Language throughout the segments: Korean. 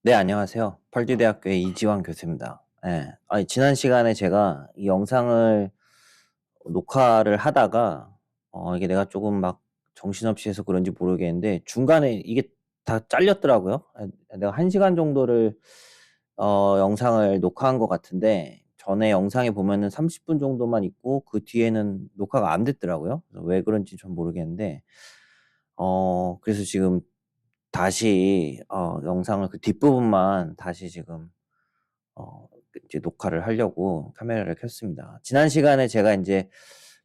네, 안녕하세요. 펄디대학교의 이지환 교수입니다. 예. 지난 시간에 제가 이 영상을 녹화를 하다가 이게 내가 조금 막 정신없이 해서 그런지 모르겠는데 중간에 이게 다 잘렸더라고요. 내가 1 시간 정도를 영상을 녹화한 것 같은데 전에 영상에 보면은 30분 정도만 있고 그 뒤에는 녹화가 안 됐더라고요. 그래서 왜 그런지 전 모르겠는데 그래서 지금 다시 영상을 그 뒷부분만 다시 지금 이제 녹화를 하려고 카메라를 켰습니다. 지난 시간에 제가 인제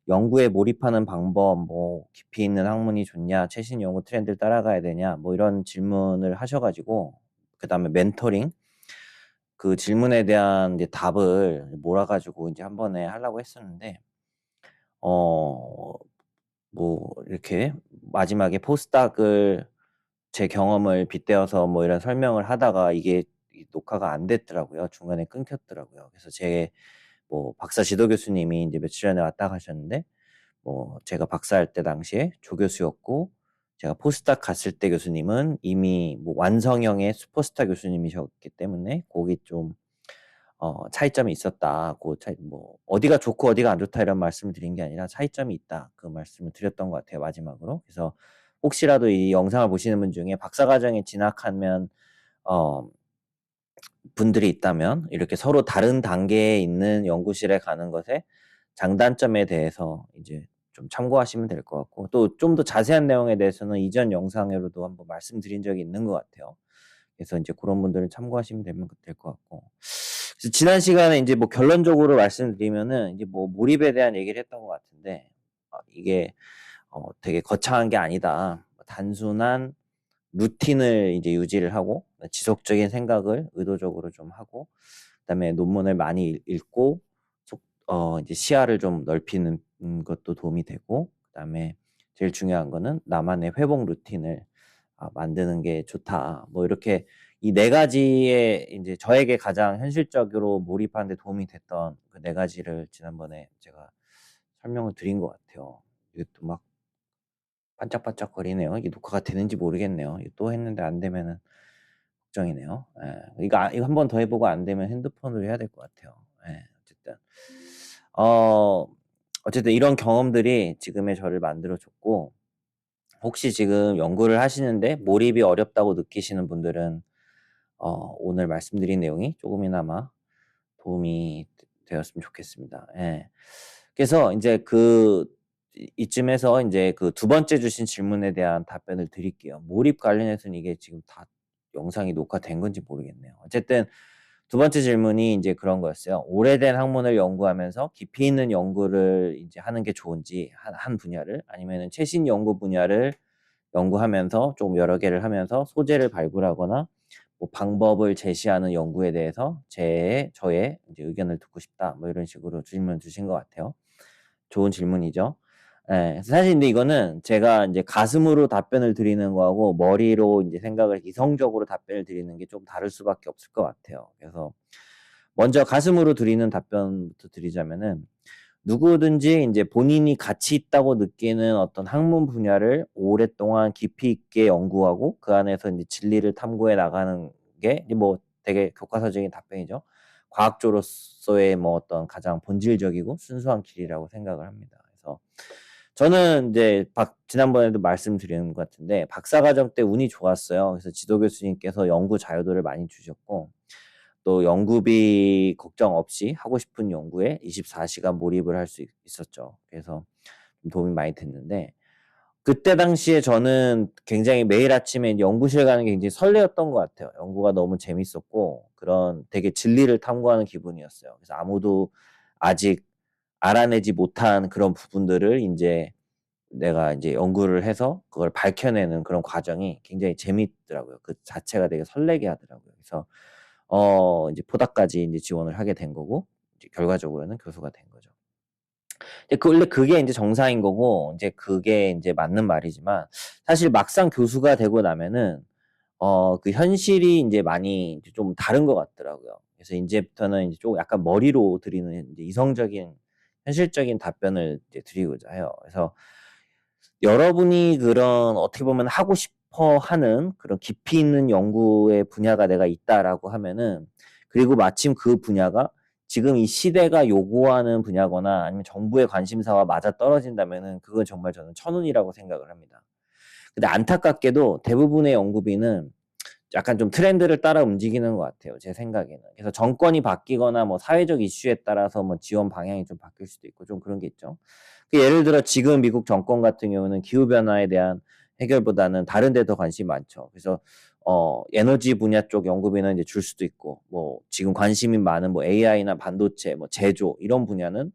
연구에 몰입하는 방법, 뭐 "깊이 있는 학문이 좋냐? 최신 연구 트렌드를 따라가야 되냐?" 뭐 이런 질문을 하셔 가지고 그다음에 멘토링 그 질문에 대한 이제 답을 몰아 가지고 인제 한 번에 하려고 했었는데 어 뭐 이렇게 마지막에 포스닥을 제 경험을 빗대어서 뭐 이런 설명을 하다가 이게 이 녹화가 안 됐더라고요. 중간에 끊겼더라고요. 그래서 제 뭐 박사 지도 교수님이 인제 며칠 전에 왔다 가셨는데 뭐 제가 박사할 때 당시에 조교수였고 제가 포스닥 갔을 때 교수님은 이미 뭐 완성형의 슈퍼스타 교수님이셨기 때문에 거기 좀 차이점이 있었다. 고 차이 뭐 "어디가 좋고 어디가 안 좋다." 이런 말씀을 드린 게 아니라 "차이점이 있다." 그 말씀을 드렸던 것 같아요 마지막으로. 그래서 혹시라도 이 영상을 보시는 분 중에 박사 과정에 진학하면 어 분들이 있다면 이렇게 서로 다른 단계에 있는 연구실에 가는 것의 장단점에 대해서 이제 좀 참고하시면 될 것 같고 또 좀 더 자세한 내용에 대해서는 이전 영상으로도 한번 말씀드린 적이 있는 것 같아요. 그래서 인제 고런 분들은 참고하시면 되면 될 것 같고. 그래서 지난 시간에 인제 뭐 결론적으로 말씀드리면은 인제 뭐 몰입에 대한 얘기를 했던 것 같은데 이게 되게 거창한 게 아니다. 뭐 단순한 루틴을 이제 유지를 하고 지속적인 생각을 의도적으로 좀 하고 그다음에 논문을 많이 읽고 이제 시야를 좀 넓히는 것도 도움이 되고 그다음에 제일 중요한 거는 '나만의 회복 루틴을 만드는 게 좋다.' 뭐 이렇게 이 네 가지의 인제 저에게 가장 현실적으로 몰입하는 데 도움이 됐던 그 네 가지를 지난번에 제가 설명을 드린 것 같아요. 이게 또 막 반짝반짝거리네요. 이게 녹화가 되는지 모르겠네요. 이거 또 했는데 안 되면은 걱정이네요. 예. 이거 한 번 더 해 보고 안 되면 핸드폰으로 해야 될 것 같아요. 예. 어쨌든 어 어쨌든 이런 경험들이 지금의 저를 만들어 줬고 혹시 지금 연구를 하시는데 몰입이 어렵다고 느끼시는 분들은 오늘 말씀드린 내용이 쪼금이나마 도움이 되었으면 좋겠습니다. 예. 그래서 인제 이쯤에서 인제 그 두 번째 주신 질문에 대한 답변을 드릴게요. 몰입 관련해서는 이게 지금 다 영상이 녹화된 건지 모르겠네요. 어쨌든 두 번째 질문이 인제 그런 거였어요. 오래된 학문을 연구하면서 깊이 있는 연구를 인제 하는 게 좋은지 한 분야를 아니면은 최신 연구 분야를 연구하면서 좀 여러 개를 하면서 소재를 발굴하거나 뭐 방법을 제시하는 연구에 대해서 저의 이제 의견을 듣고 싶다. 뭐 이런 식으로 질문 주신 것 같아요. 좋은 질문이죠. 예. 그래서 사실 근데 이거는 제가 인제 가슴으로 답변을 드리는 거하고 머리로 인제 생각을 이성적으로 답변을 드리는 게 좀 다를 수밖에 없을 것 같아요. 그래서 먼저 가슴으로 드리는 답변부터 드리자면은 누구든지 인제 본인이 가치 있다고 느끼는 어떤 학문 분야를 오랫동안 깊이 있게 연구하고 그 안에서 인제 진리를 탐구해 나가는 게 이제 뭐 되게 교과서적인 답변이죠. 과학자로서의 뭐 어떤 가장 본질적이고 순수한 길이라고 생각을 합니다. 그래서 저는 인제 지난번에도 말씀드린 것 같은데 박사 과정 때 운이 좋았어요. 그래서 지도 교수님께서 연구 자유도를 많이 주셨고 또 연구비 걱정 없이 하고 싶은 연구에 24 시간 몰입을 할 수 있었죠. 그래서 좀 도움이 많이 됐는데 그때 당시에 저는 굉장히 매일 아침에 이제 연구실 가는 게 굉장히 설레었던 것 같아요. 연구가 너무 재밌었고 그런 되게 진리를 탐구하는 기분이었어요. 그래서 아무도 아직 알아내지 못한 그런 부분들을 인제 내가 인제 연구를 해서 그걸 밝혀내는 그런 과정이 굉장히 재미있더라고요. 그 자체가 되게 설레게 하더라고요. 그래서 이제 포닥까지 인제 지원을 하게 된 거고 이제 결과적으로는 교수가 된 거죠. 원래 그게 인제 정상인 거고 인제 그게 인제 맞는 말이지만 사실 막상 교수가 되고 나면은 그 현실이 인제 많이 인제 좀 다른 것 같더라고요. 그래서 인제부터는 인제 좀 약간 머리로 드리는 인제 이성적인 현실적인 답변을 이제 드리고자 해요. 그래서 여러분이 그런 어떻게 보면 하고 싶어하는 그런 깊이 있는 연구의 분야가 내가 있다라고 하면은, 그리고 마침 그 분야가 지금 이 시대가 요구하는 분야거나 아니면 정부의 관심사와 맞아떨어진다면은 그건 정말 저는 천운이라고 생각을 합니다. 근데 안타깝게도 대부분의 연구비는 약간 좀 트렌드를 따라 움직이는 것 같아요, 제 생각에는. 그래서 정권이 바뀌거나 뭐 사회적 이슈에 따라서 뭐 지원 방향이 좀 바뀔 수도 있고 좀 그런 게 있죠. 예를 들어 지금 미국 정권 같은 경우는 기후변화에 대한 해결보다는 다른 데 더 관심이 많죠. 그래서 에너지 분야 쪽 연구비는 이제 줄 수도 있고, 뭐 지금 관심이 많은 뭐 AI나 반도체, 뭐 제조 이런 분야는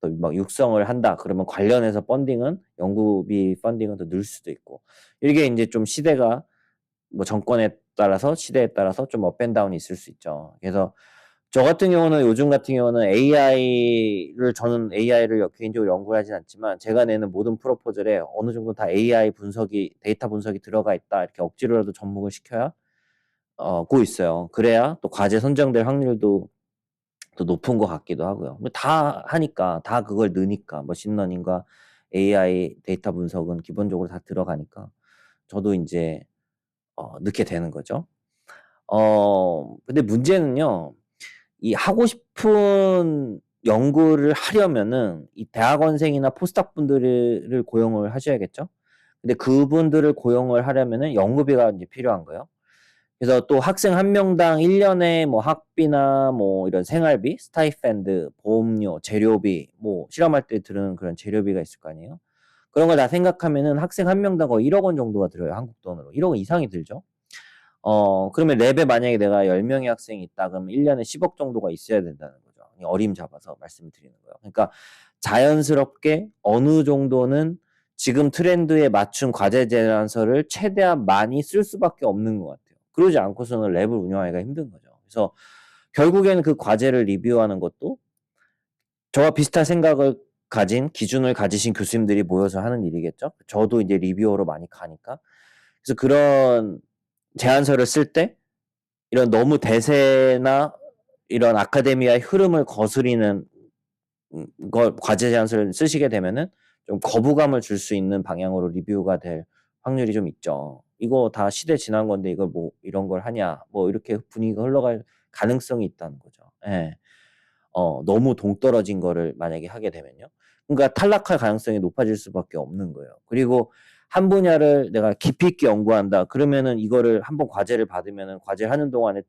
또 막 육성을 한다 그러면 관련해서 펀딩은 연구비 펀딩은 더 늘 수도 있고, 이게 이제 좀 시대가 뭐 정권에 따라서 시대에 따라서 좀 업앤다운이 있을 수 있죠. 그래서 저 같은 경우는 요즘 같은 경우는 저는 AI를 개인적으로 연구를 하진 않지만 제가 내는 모든 프로포절에 어느 정도 다 AI 분석이 데이터 분석이 들어가 있다 이렇게 억지로라도 접목을 시켜야 고 있어요. 그래야 또 과제 선정될 확률도 더 높은 것 같기도 하고요. 뭐 다 하니까 다 그걸 넣으니까 머신러닝과 AI 데이터 분석은 기본적으로 다 들어가니까 저도 이제 넣게 되는 거죠. 근데 문제는요. 이 하고 싶은 연구를 하려면은 이 대학원생이나 포스닥 분들을 고용을 하셔야겠죠. 근데 그분들을 고용을 하려면은 연구비가 이제 필요한 거예요. 그래서 또 학생 한 명당 1년에 뭐 학비나 뭐 이런 생활비, 스타이펜드, 보험료, 재료비, 뭐 실험할 때 드는 그런 재료비가 있을 거 아니에요. 그런 걸 다 생각하면은 학생 한 명당 거의 1억 원 정도가 들어요, 한국 돈으로. 1억 원 이상이 들죠. 그러면 랩에 만약에 내가 10명의 학생이 있다 그러면 1년에 10억 정도가 있어야 된다는 거죠. 어림잡아서 말씀을 드리는 거예요. 그러니까 자연스럽게 어느 정도는 지금 트렌드에 맞춘 과제 제안서를 최대한 많이 쓸 수밖에 없는 것 같아요. 그러지 않고서는 랩을 운영하기가 힘든 거죠. 그래서 결국에는 그 과제를 리뷰하는 것도 저와 비슷한 생각을 가진 기준을 가지신 교수님들이 모여서 하는 일이겠죠. 저도 이제 리뷰어로 많이 가니까. 그래서 그런 제안서를 쓸 때 이런 너무 대세나 이런 아카데미아의 흐름을 거스리는 걸 과제 제안서를 쓰시게 되면은 좀 거부감을 줄 수 있는 방향으로 리뷰가 될 확률이 좀 있죠. 이거 다 시대 지난 건데 이걸 뭐 이런 걸 하냐, 뭐 이렇게 분위기가 흘러갈 가능성이 있다는 거죠. 예. 너무 동떨어진 거를 만약에 하게 되면요. 그러니까 탈락할 가능성이 높아질 수밖에 없는 거예요. 그리고 한 분야를 내가 깊이 있게 연구한다. 그러면은 이거를 한번 과제를 받으면은 과제를 하는 동안에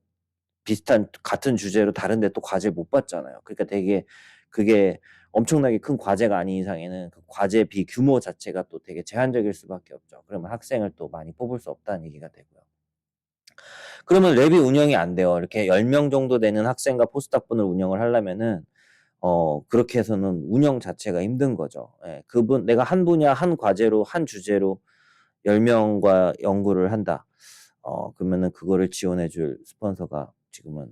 비슷한 같은 주제로 다른 데 또 과제를 못 받잖아요. 그러니까 되게 그게 엄청나게 큰 과제가 아닌 이상에는 그 과제비 규모 자체가 또 되게 제한적일 수밖에 없죠. 그러면 학생을 또 많이 뽑을 수 없다는 얘기가 되고요. 그러면 랩이 운영이 안 돼요. 이렇게 10명 정도 되는 학생과 포스닥분을 운영을 하려면은 그렇게 해서는 운영 자체가 힘든 거죠. 예. 내가 한 분야 한 과제로 한 주제로 10명과 연구를 한다. 그러면은 그거를 지원해 줄 스폰서가 지금은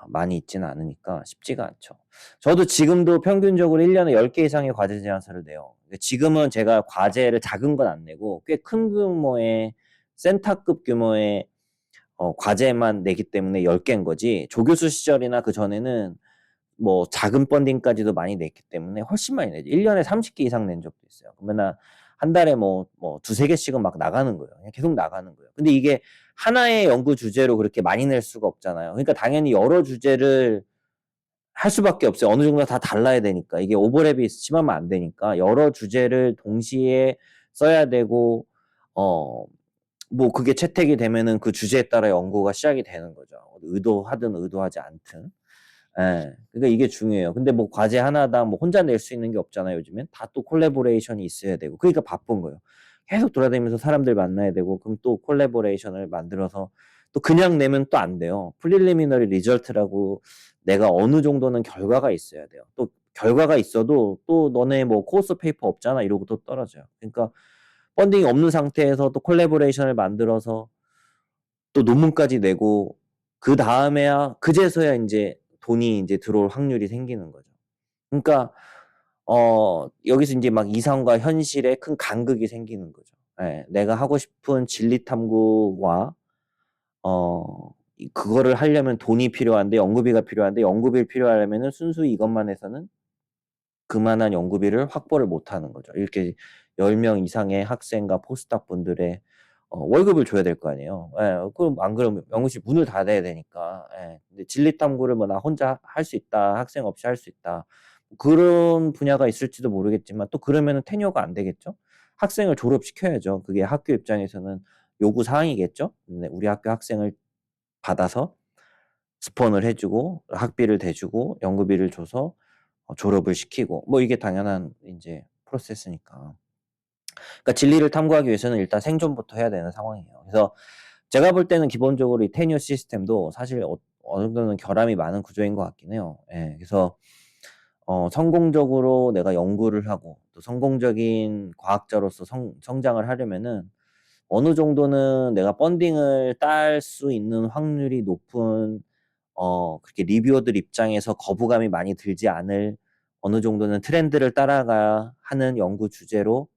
많이 있지는 않으니까 쉽지가 않죠. 저도 지금도 평균적으로 1년에 10개 이상의 과제 제안서를 내요. 지금은 제가 과제를 작은 건 안 내고 꽤 큰 규모의 센터급 규모의 과제만 내기 때문에 10개인 거지, 조교수 시절이나 그전에는 뭐 작은 펀딩까지도 많이 냈기 때문에 훨씬 많이 내죠. 1년에 30개 이상 낸 적도 있어요. 그러면 한 달에 뭐 두세 개씩은 막 나가는 거예요. 그냥 계속 나가는 거예요. 근데 이게 하나의 연구 주제로 그렇게 많이 낼 수가 없잖아요. 그러니까 당연히 여러 주제를 할 수밖에 없어요. 어느 정도 다 달라야 되니까. 이게 오버랩이 심하면 안 되니까 여러 주제를 동시에 써야 되고, 뭐 그게 채택이 되면은 그 주제에 따라 연구가 시작이 되는 거죠. 의도하든 의도하지 않든. 예. 그러니까 이게 중요해요. 근데 뭐 과제 하나당 뭐 혼자 낼 수 있는 게 없잖아요, 요즘엔. 다 또 콜라보레이션이 있어야 되고. 그러니까 바쁜 거예요. 계속 돌아다니면서 사람들 만나야 되고, 그럼 또 콜라보레이션을 만들어서 또 그냥 내면 또 안 돼요. 프리리미너리 리절트라고 내가 어느 정도는 결과가 있어야 돼요. 또 결과가 있어도 또 너네 뭐 코스 페이퍼 없잖아 이러고 또 떨어져요. 그러니까 펀딩이 없는 상태에서 또 콜라보레이션을 만들어서 또 논문까지 내고 그다음에야 그제서야 인제 돈이 인제 들어올 확률이 생기는 거죠. 그러니까 여기서 인제 막 이상과 현실의 큰 간극이 생기는 거죠. 예. 내가 하고 싶은 진리 탐구와 그거를 하려면 돈이 필요한데 연구비가 필요한데 연구비를 필요하려면은 순수 이것만 해서는 그만한 연구비를 확보를 못 하는 거죠. 이렇게 10명 이상의 학생과 포스닥 분들의 월급을 줘야 될 거 아니에요. 예. 그럼 안 그러면 연구실 문을 닫아야 되니까. 예. 근데 진리 탐구를 뭐 '나 혼자 할 수 있다. 학생 없이 할 수 있다.' 그런 분야가 있을지도 모르겠지만 또 그러면은 테뉴어가 안 되겠죠. 학생을 졸업시켜야죠. 그게 학교 입장에서는 요구 사항이겠죠. 네. 우리 학교 학생을 받아서 스폰을 해 주고 학비를 대주고 연구비를 줘서 졸업을 시키고 뭐 이게 당연한 인제 프로세스니까. 그러니까 진리를 탐구하기 위해서는 일단 생존부터 해야 되는 상황이에요. 그래서 제가 볼 때는 기본적으로 이 테뉴어 시스템도 사실 어느 정도는 결함이 많은 구조인 것 같긴 해요. 예. 그래서 성공적으로 내가 연구를 하고 또 성공적인 과학자로서 성장을 하려면은 어느 정도는 내가 펀딩을 딸 수 있는 확률이 높은 그렇게 리뷰어들 입장에서 거부감이 많이 들지 않을 어느 정도는 트렌드를 따라가야 하는 연구 주제로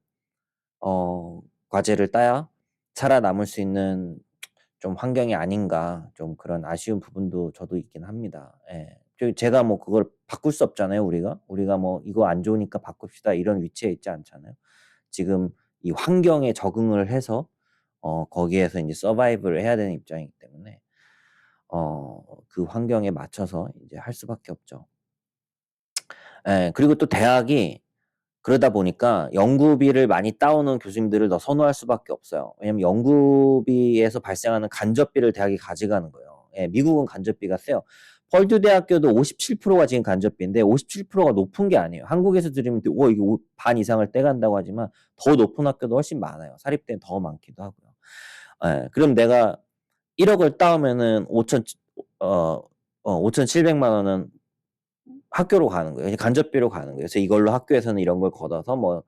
과제를 따야 살아남을 수 있는 좀 환경이 아닌가 좀 그런 아쉬운 부분도 저도 있긴 합니다. 예. 제가 뭐 그걸 바꿀 수 없잖아요, 우리가. 우리가 뭐 '이거 안 좋으니까 바꿉시다.' 이런 위치에 있지 않잖아요. 지금 이 환경에 적응을 해서 거기에서 인제 서바이브를 해야 되는 입장이기 때문에 그 환경에 맞춰서 인제 할 수밖에 없죠. 예. 그리고 또 대학이 그러다 보니까 연구비를 많이 따오는 교수님들을 더 선호할 수밖에 없어요. 왜냐면 연구비에서 발생하는 간접비를 대학이 가져가는 거예요. 예, 미국은 간접비가 세요. 펄듀 대학교도 57%가 지금 간접비인데 57%가 높은 게 아니에요. 한국에서 들으면 이게 반 이상을 떼간다고 하지만 더 높은 학교도 훨씬 많아요. 사립대는 더 많기도 하고요. 예, 그럼 내가 1억을 따오면은 5,700만 원은 학교로 가는 거예요. 간접비로 가는 거예요. 그래서 이걸로 학교에서는 이런 걸 걷어서 뭐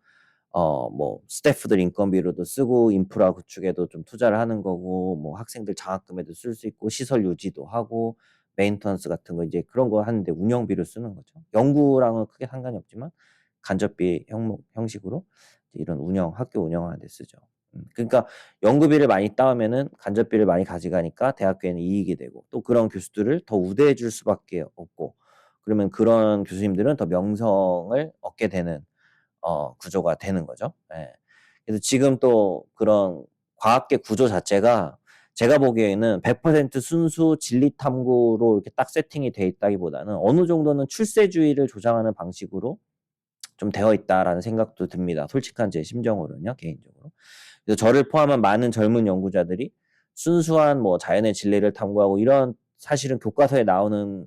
스태프들 인건비로도 쓰고 인프라 구축에도 좀 투자를 하는 거고 뭐 학생들 장학금에도 쓸 수 있고 시설 유지도 하고 메인터넌스 같은 거 이제 그런 거 하는데 운영비로 쓰는 거죠. 연구랑은 크게 상관이 없지만 간접비 형식으로 이런 학교 운영하는 데 쓰죠. 그러니까 연구비를 많이 따오면은 간접비를 많이 가져가니까 대학교에는 이익이 되고 또 그런 교수들을 더 우대해 줄 수밖에 없고 그러면 그런 교수님들은 더 명성을 얻게 되는 구조가 되는 거죠. 예. 그래서 지금 또 그런 과학계 구조 자체가 제가 보기에는 100% 순수 진리 탐구로 이렇게 딱 세팅이 돼 있다기보다는 어느 정도는 출세주의를 조장하는 방식으로 좀 되어 있다라는 생각도 듭니다. 솔직한 제 심정으로는요, 개인적으로. 그래서 저를 포함한 많은 젊은 연구자들이 순수한 뭐 자연의 진리를 탐구하고 이런 사실은 교과서에 나오는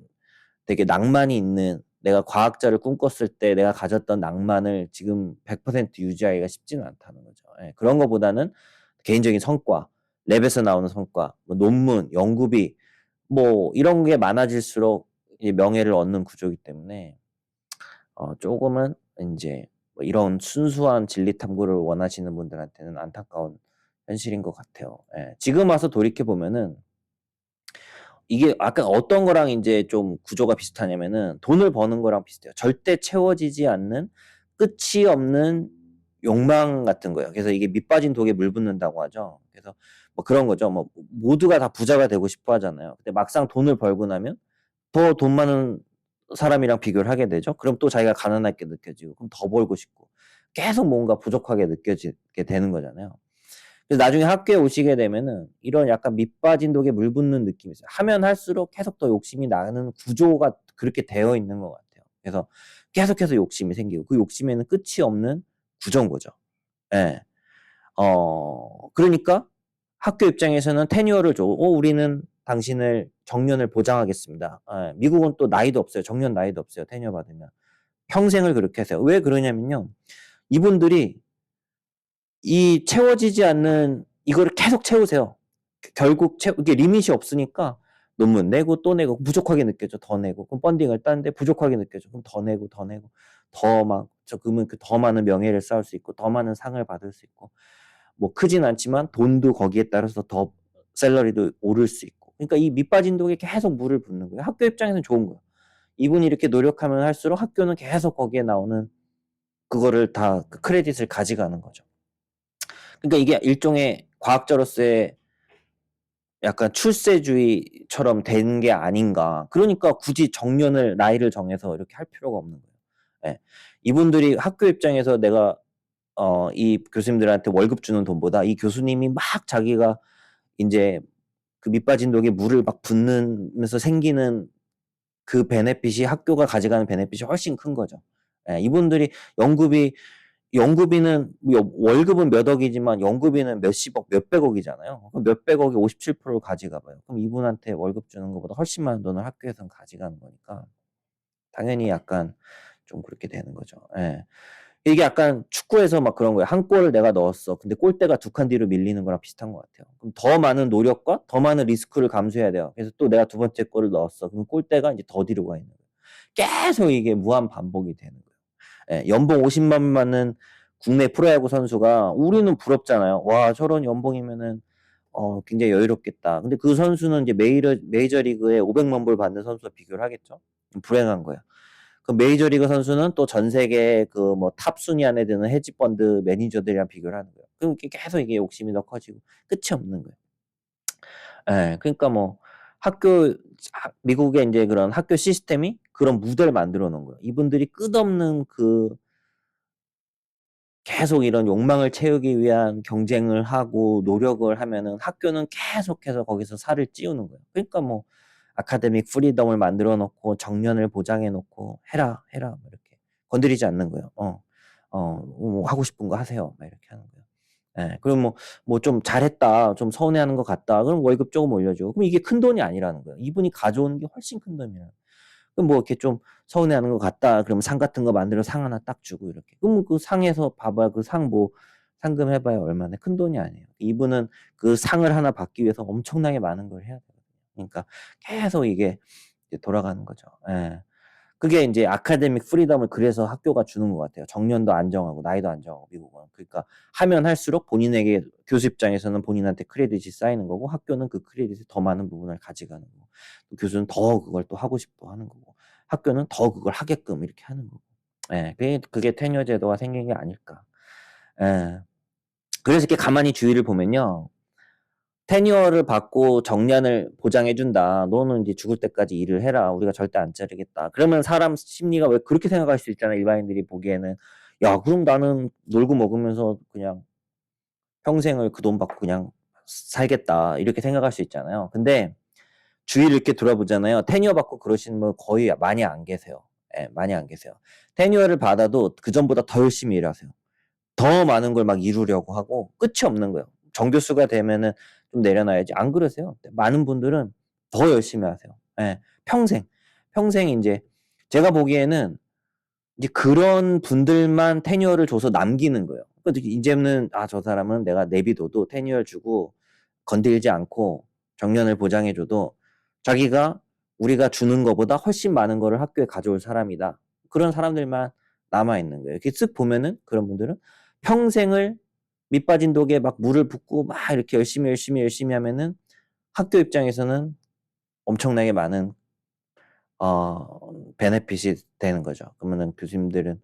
되게 낭만이 있는 내가 과학자를 꿈꿨을 때 내가 가졌던 낭만을 지금 100% 유지하기가 쉽지는 않다는 거죠. 예. 그런 것보다는 개인적인 성과, 랩에서 나오는 성과, 뭐 논문, 연구비 뭐 이런 게 많아질수록 이 명예를 얻는 구조이기 때문에 조금은 인제 뭐 이런 순수한 진리 탐구를 원하시는 분들한테는 안타까운 현실인 것 같아요. 예. 지금 와서 돌이켜 보면은 이게 아까 어떤 거랑 인제 좀 구조가 비슷하냐면은 돈을 버는 거랑 비슷해요. 절대 채워지지 않는 끝이 없는 욕망 같은 거예요. 그래서 이게 밑 빠진 독에 물 붓는다고 하죠. 그래서 뭐 그런 거죠. 뭐 모두가 다 부자가 되고 싶어 하잖아요. 근데 막상 돈을 벌고 나면 더 돈 많은 사람이랑 비교를 하게 되죠. 그럼 또 자기가 가난하게 느껴지고 그럼 더 벌고 싶고 계속 뭔가 부족하게 느껴지게 되는 거잖아요. 그래서 나중에 학교에 오시게 되면은 이런 약간 밑 빠진 독에 물 붓는 느낌이 있어요. 하면 할수록 계속 더 욕심이 나는 구조가 그렇게 되어 있는 것 같아요. 그래서 계속해서 욕심이 생기고 그 욕심에는 끝이 없는 구조인 거죠. 예. 그러니까 학교 입장에서는 테뉴어를 줘. 우리는 당신을 정년을 보장하겠습니다. 예. 미국은 또 나이도 없어요. 정년 나이도 없어요. 테뉴어 받으면. 평생을 그렇게 하세요. 왜 그러냐면요. 이분들이 이 채워지지 않는 이거를 계속 채우세요. 결국 이게 리밋이 없으니까 논문 내고 또 내고 부족하게 느껴져. 더 내고. 그럼 펀딩을 따는데 부족하게 느껴져. 그럼 더 내고 더 내고 더 막 그러면 더 많은 명예를 쌓을 수 있고 더 많은 상을 받을 수 있고 뭐 크진 않지만 돈도 거기에 따라서 더 샐러리도 오를 수 있고. 그러니까 이 밑빠진 독에 계속 물을 붓는 거예요. 학교 입장에서는 좋은 거예요. 이분이 이렇게 노력하면 할수록 학교는 계속 거기에 나오는 그거를 다 그 크레딧을 가져가는 거죠. 그러니까 이게 일종의 과학자로서의 약간 출세주의처럼 된 게 아닌가. 그러니까 굳이 나이를 정해서 이렇게 할 필요가 없는 거예요. 예. 이분들이 학교 입장에서 내가 이 교수님들한테 월급 주는 돈보다 이 교수님이 막 자기가 인제 그 밑빠진 독에 물을 막 붓는면서 생기는 그 베네핏이 학교가 가져가는 베네핏이 훨씬 큰 거죠. 예. 이분들이 연구비는 월급은 몇 억이지만 연구비는 몇십억, 몇백억이잖아요. 그럼 몇백억이 57%를 가져가 봐요. 그럼 이분한테 월급 주는 것보다 훨씬 많은 돈을 학교에선 가져가는 거니까 당연히 약간 좀 그렇게 되는 거죠. 예. 이게 약간 축구에서 막 그런 거예요. 한 골을 내가 넣었어. 근데 골대가 두 칸 뒤로 밀리는 거랑 비슷한 것 같아요. 그럼 더 많은 노력과 더 많은 리스크를 감수해야 돼요. 그래서 또 내가 두 번째 골을 넣었어. 그럼 골대가 이제 더 뒤로 가 있는 거예요. 계속 이게 무한 반복이 되는 거예요. 예, 연봉 50만 받는 국내 프로야구 선수가 우리는 부럽잖아요. 와, 저런 연봉이면은 굉장히 여유롭겠다. 근데 그 선수는 이제 메이저리그에 500만 불 받는 선수와 비교를 하겠죠. 불행한 거야. 그 메이저리그 선수는 또 전 세계 그 뭐 탑 순위 안에 드는 헤지펀드 매니저들이랑 비교를 하는 거예요. 그럼 이게 계속 이게 욕심이 더 커지고 끝이 없는 거예요. 예. 그러니까 뭐 미국의 인제 그런 학교 시스템이 그런 무대를 만들어 놓은 거예요. 이분들이 끝없는 계속 이런 욕망을 채우기 위한 경쟁을 하고 노력을 하면은 학교는 계속해서 거기서 살을 찌우는 거예요. 그러니까 뭐 아카데믹 프리덤을 만들어 놓고 정년을 보장해 놓고 "해라, 해라." 뭐 이렇게 건드리지 않는 거예요. 뭐 "하고 싶은 거 하세요." 막 이렇게 하는 거예요. 예. 그럼 뭐 "좀 잘했다. 좀 서운해하는 것 같다." 그럼 월급 조금 올려줘. 그럼 이게 큰돈이 아니라는 거예요. 이분이 가져오는 게 훨씬 큰 돈이에요. 그럼 뭐 이렇게 좀 서운해하는 것 같다. 그러면 상 같은 거 만들어서 상 하나 딱 주고 이렇게. 그럼 그 상에서 봐봐요. 그 상 뭐 상금 해 봐야 얼마나 큰돈이 아니에요. 이분은 그 상을 하나 받기 위해서 엄청나게 많은 걸 해야 되거든요. 그러니까 계속 이게 이제 돌아가는 거죠. 예. 그게 인제 아카데믹 프리덤을 그래서 학교가 주는 것 같아요. 정년도 안정하고 나이도 안정하고 미국은. 그러니까 하면 할수록 본인에게 교수 입장에서는 본인한테 크레딧이 쌓이는 거고 학교는 그 크레딧의 더 많은 부분을 가져가는 거고 또 교수는 더 그걸 또 하고 싶어 하는 거고 학교는 더 그걸 하게끔 이렇게 하는 거고. 예. 그게 테뉴어 제도가 생긴 게 아닐까. 예. 그래서 이렇게 가만히 주위를 보면요. "테뉴어를 받고 정년을 보장해 준다. 너는 이제 죽을 때까지 일을 해라. 우리가 절대 안 자르겠다." 그러면 사람 심리가 왜 그렇게 생각할 수 있잖아요, 일반인들이 보기에는. "야, 그럼 나는 놀고 먹으면서 그냥 평생을 그 돈 받고 그냥 살겠다." 이렇게 생각할 수 있잖아요. 근데 주위를 이렇게 돌아보잖아요. 테뉴어 받고 그러시는 분 거의 많이 안 계세요. 예, 많이 안 계세요. 테뉴어를 받아도 그전보다 더 열심히 일하세요. 더 많은 걸 막 이루려고 하고 끝이 없는 거예요. 정교수가 되면은 좀 내려놔야지. 안 그러세요. 많은 분들은 더 열심히 하세요. 예. 평생. 평생 인제 제가 보기에는 이제 그런 분들만 테뉴어를 줘서 남기는 거예요. 그러니까 이제는 '아, 저 사람은 내가 내비둬도 테뉴어 주고 건들지 않고 정년을 보장해 줘도 자기가 우리가 주는 거보다 훨씬 많은 거를 학교에 가져올 사람이다.' 그런 사람들만 남아 있는 거예요. 이렇게 쓱 보면은 그런 분들은 평생을 밑 빠진 독에 막 물을 붓고 막 이렇게 열심히 하면은 학교 입장에서는 엄청나게 많은 베네핏이 되는 거죠. 그러면은 교수님들은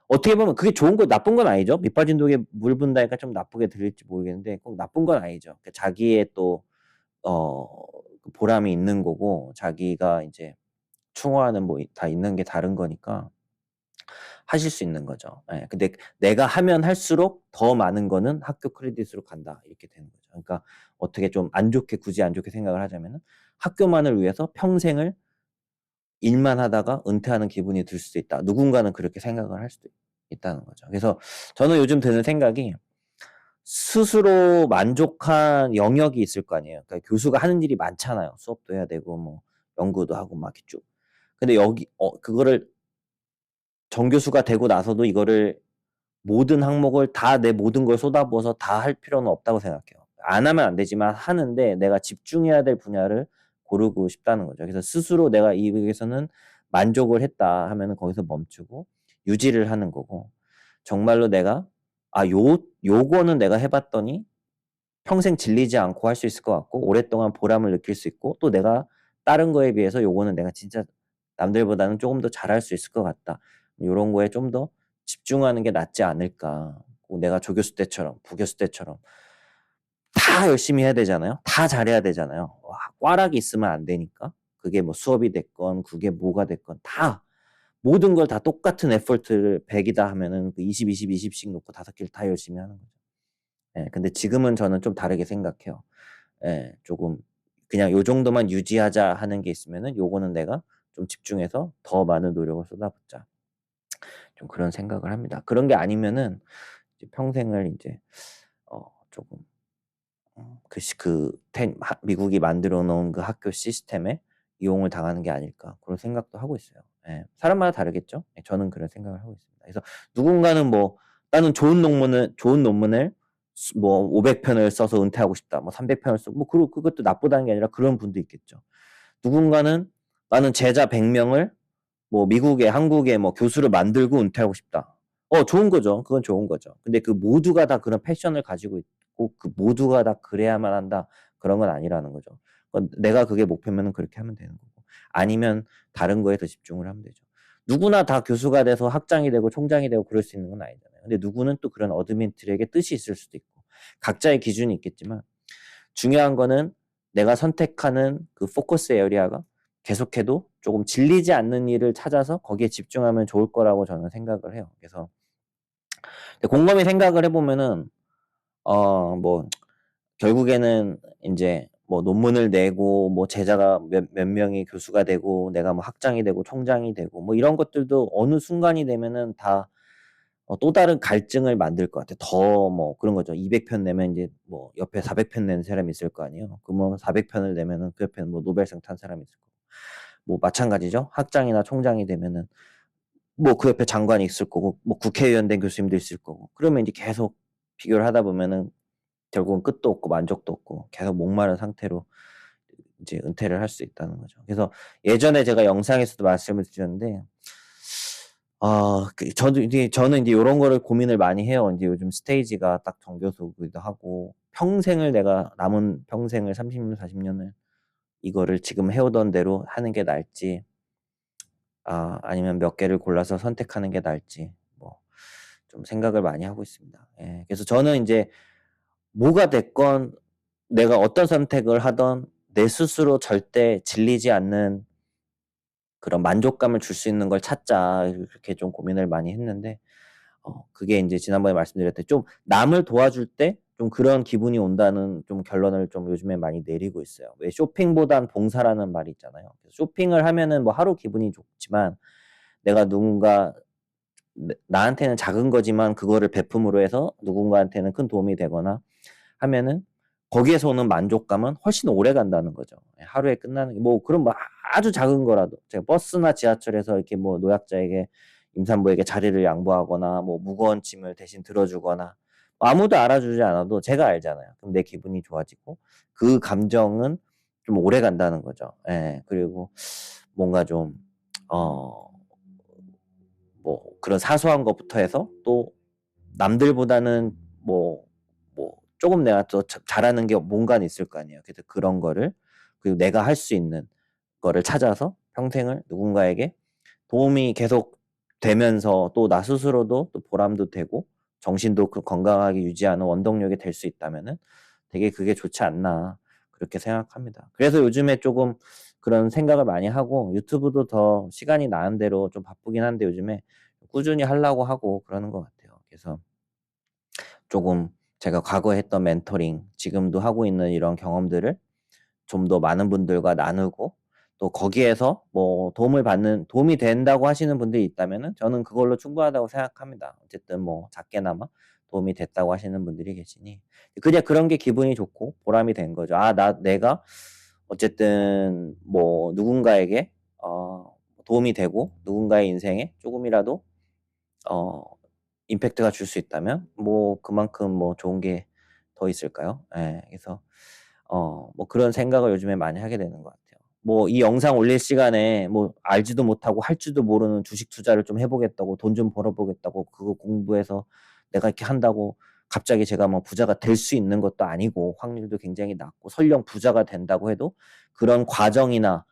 어떻게 보면 그게 좋은 거 나쁜 건 아니죠. 밑 빠진 독에 물 붓는다니까 좀 나쁘게 들릴지 모르겠는데 꼭 나쁜 건 아니죠. 그 자기의 또 어 그 보람이 있는 거고 자기가 이제 추구하는 뭐 다 있는 게 다른 거니까 하실 수 있는 거죠. 예. 근데 내가 하면 할수록 더 많은 거는 학교 크레딧으로 간다. 이렇게 되는 거죠. 그러니까 어떻게 좀 안 좋게 굳이 안 좋게 생각을 하자면은 학교만을 위해서 평생을 일만 하다가 은퇴하는 기분이 들 수도 있다. 누군가는 그렇게 생각을 할 수도 있다는 거죠. 그래서 저는 요즘 드는 생각이 스스로 만족한 영역이 있을 거 아니에요. 그러니까 교수가 하는 일이 많잖아요. 수업도 해야 되고 뭐 연구도 하고 막 이렇게 쭉. 근데 그거를 정교수가 되고 나서도 이거를 모든 항목을 다 내 모든 걸 쏟아부어서 다 할 필요는 없다고 생각해요. 안 하면 안 되지만 하는데 내가 집중해야 될 분야를 고르고 싶다는 거죠. 그래서 스스로 내가 이에서는 만족을 했다 하면은 거기서 멈추고 유지를 하는 거고 정말로 내가 '아, 요거는 내가 해 봤더니 평생 질리지 않고 할 수 있을 것 같고 오랫동안 보람을 느낄 수 있고 또 내가 다른 거에 비해서 요거는 내가 진짜 남들보다는 쪼금 더 잘할 수 있을 것 같다.' 요런 거에 좀 더 집중하는 게 낫지 않을까. 꼭 내가 조교수 때처럼 부교수 때처럼 다 열심히 해야 되잖아요. 다 잘해야 되잖아요. 와, 꽈락이 있으면 안 되니까. 그게 뭐 수업이 됐건 그게 뭐가 됐건 다 모든 걸 다 똑같은 에포트를 100이다 하면은 그 20, 20, 20씩 놓고 5개를 다 열심히 하는 거죠. 예, 근데 지금은 저는 좀 다르게 생각해요. 예, 조금 그냥 요 정도만 유지하자 하는 게 있으면은 요거는 내가 좀 집중해서 더 많은 노력을 쏟아붓자. 좀 그런 생각을 합니다. 그런 게 아니면은 이제 평생을 이제 조금 미국이 만들어 놓은 그 학교 시스템에 이용을 당하는 게 아닐까 그런 생각도 하고 있어요. 예. 사람마다 다르겠죠. 예, 저는 그런 생각을 하고 있습니다. 그래서 누군가는 뭐 나는 좋은 논문을 뭐 500편을 써서 은퇴하고 싶다. 뭐 300편을 쓰고 뭐 그것도 나쁘다는 게 아니라 그런 분도 있겠죠. 누군가는 나는 제자 100명을 뭐 미국에 한국에 뭐 교수를 만들고 은퇴하고 싶다. 좋은 거죠. 그건 좋은 거죠. 근데 그 모두가 다 그런 패션을 가지고 있고 그 모두가 다 그래야만 한다. 그런 건 아니라는 거죠. 내가 그게 목표면은 그렇게 하면 되는 거고. 아니면 다른 거에 더 집중을 하면 되죠. 누구나 다 교수가 돼서 학장이 되고 총장이 되고 그럴 수 있는 건 아니잖아요. 근데 누구는 또 그런 어드민들에게 뜻이 있을 수도 있고 각자의 기준이 있겠지만 중요한 거는 내가 선택하는 그 포커스 에리아가 계속해도 조금 질리지 않는 일을 찾아서 거기에 집중하면 좋을 거라고 저는 생각을 해요. 그래서 곰곰이 생각을 해보면은 뭐 결국에는 이제 뭐 논문을 내고 뭐 제자가 몇 명이 교수가 되고 내가 뭐 학장이 되고 총장이 되고 뭐 이런 것들도 어느 순간이 되면은 다 또 다른 갈증을 만들 것 같아요. 더 뭐 그런 거죠. 200편 내면 이제 뭐 옆에 400편 낸 사람이 있을 거 아니에요. 그러면 400편을 내면은 그 옆에는 뭐 노벨상 탄 사람이 있을 거고. 뭐 마찬가지죠. 학장이나 총장이 되면은 뭐 그 옆에 장관이 있을 거고 뭐 국회의원 된 교수님도 있을 거고. 그러면 이제 계속 비교를 하다 보면은 결국은 끝도 없고 만족도 없고 계속 목마른 상태로 이제 은퇴를 할 수 있다는 거죠. 그래서 예전에 제가 영상에서도 말씀을 드렸는데 저는 이제 요런 거를 고민을 많이 해요. 이제 요즘 스테이지가 딱 정교수기도 하고 평생을 내가 남은 평생을 30년, 40년을 이거를 지금 해오던 대로 하는 게 나을지 아니면 몇 개를 골라서 선택하는 게 나을지 뭐 좀 생각을 많이 하고 있습니다. 예. 그래서 저는 이제 뭐가 됐건 내가 어떤 선택을 하던 내 스스로 절대 질리지 않는 그런 만족감을 줄 수 있는 걸 찾자 이렇게 좀 고민을 많이 했는데 그게 이제 지난번에 말씀드렸듯이 좀 남을 도와줄 때 좀 그런 기분이 온다는 좀 결론을 좀 요즘에 많이 내리고 있어요. 왜 쇼핑보단 봉사라는 말이 있잖아요. 쇼핑을 하면은 뭐 하루 기분이 좋지만 내가 누군가 나한테는 작은 거지만 그거를 베품으로 해서 누군가한테는 큰 도움이 되거나 하면은 거기에서 오는 만족감은 훨씬 오래 간다는 거죠. 하루에 끝나는 게 뭐 그런 뭐 아주 작은 거라도 제가 버스나 지하철에서 이렇게 뭐 노약자에게 임산부에게 자리를 양보하거나 뭐 무거운 짐을 대신 들어주거나 아무도 알아주지 않아도 제가 알잖아요. 그럼 내 기분이 좋아지고 그 감정은 좀 오래 간다는 거죠. 예. 그리고 뭔가 좀 뭐 그런 사소한 것부터 해서 또 남들보다는 조금 내가 더 잘하는 게 뭔가는 있을 거 아니에요. 그래서 그런 거를 그리고 내가 할 수 있는 거를 찾아서 평생을 누군가에게 도움이 계속 되면서 또 나 스스로도 또 보람도 되고 정신도 건강하게 유지하는 원동력이 될 수 있다면은 되게 그게 좋지 않나 그렇게 생각합니다. 그래서 요즘에 조금 그런 생각을 많이 하고 유튜브도 더 시간이 나는 대로 좀 바쁘긴 한데 요즘에 꾸준히 하려고 하고 그러는 것 같아요. 그래서 조금 제가 과거에 했던 멘토링, 지금도 하고 있는 이런 경험들을 좀 더 많은 분들과 나누고 또 거기에서 뭐 도움이 된다고 하시는 분들이 있다면은 저는 그걸로 충분하다고 생각합니다. 어쨌든 뭐 작게나마 도움이 됐다고 하시는 분들이 계시니 그냥 그런 게 기분이 좋고 보람이 된 거죠. 내가 어쨌든 뭐 누군가에게 도움이 되고 누군가의 인생에 조금이라도 어 임팩트가 줄 수 있다면 뭐 그만큼 뭐 좋은 게 더 있을까요? 예. 그래서 뭐 그런 생각을 요즘에 많이 하게 되는 것 같아요. 뭐 이 영상 올릴 시간에 뭐 알지도 못하고 할 줄도 모르는 주식 투자를 좀 해 보겠다고 돈 좀 벌어 보겠다고 그거 공부해서 내가 이렇게 한다고 갑자기 제가 뭐 부자가 될 수 있는 것도 아니고 확률도 굉장히 낮고 설령 부자가 된다고 해도 그런 과정이나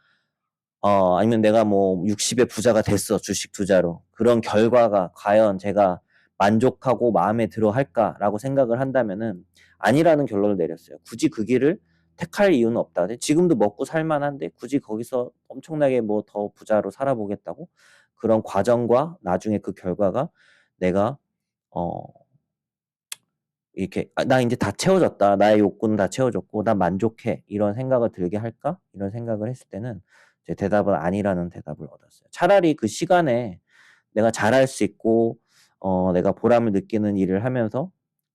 아니면 내가 뭐 60에 부자가 됐어, 주식 투자로. 그런 결과가 과연 제가 만족하고 마음에 들어 할까라고 생각을 한다면은 아니라는 결론을 내렸어요. 굳이 그 길을 택할 이유는 없다. 지금도 먹고 살 만한데 굳이 거기서 엄청나게 뭐 더 부자로 살아보겠다고? 그런 과정과 나중에 그 결과가 내가 어 이렇게 '아 나 인제 다 채워졌다. 나의 욕구는 다 채워졌고 난 만족해.' 이런 생각을 들게 할까? 이런 생각을 했을 때는 제 대답은 아니라는 대답을 얻었어요. 차라리 그 시간에 내가 잘할 수 있고 내가 보람을 느끼는 일을 하면서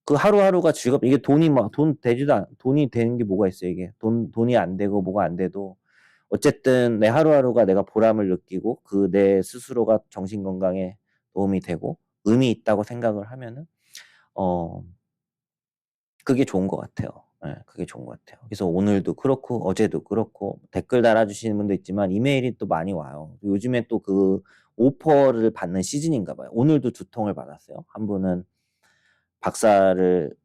그 하루하루가 이게 돈이 막 돈 되지도 않 돈이 되는 게 뭐가 있어요 이게. 돈이 안 되고 뭐가 안 돼도 어쨌든 내 하루하루가 내가 보람을 느끼고 그 내 스스로가 정신 건강에 도움이 되고 의미 있다고 생각을 하면은 어 그게 좋은 것 같아요. 예. 그게 좋은 것 같아요. 그래서 오늘도 그렇고 어제도 그렇고 댓글 달아주시는 분도 있지만 이메일이 또 많이 와요. 요즘에 또 그 오퍼를 받는 시즌인가 봐요. 오늘도 2통을 받았어요. 한 분은 박사를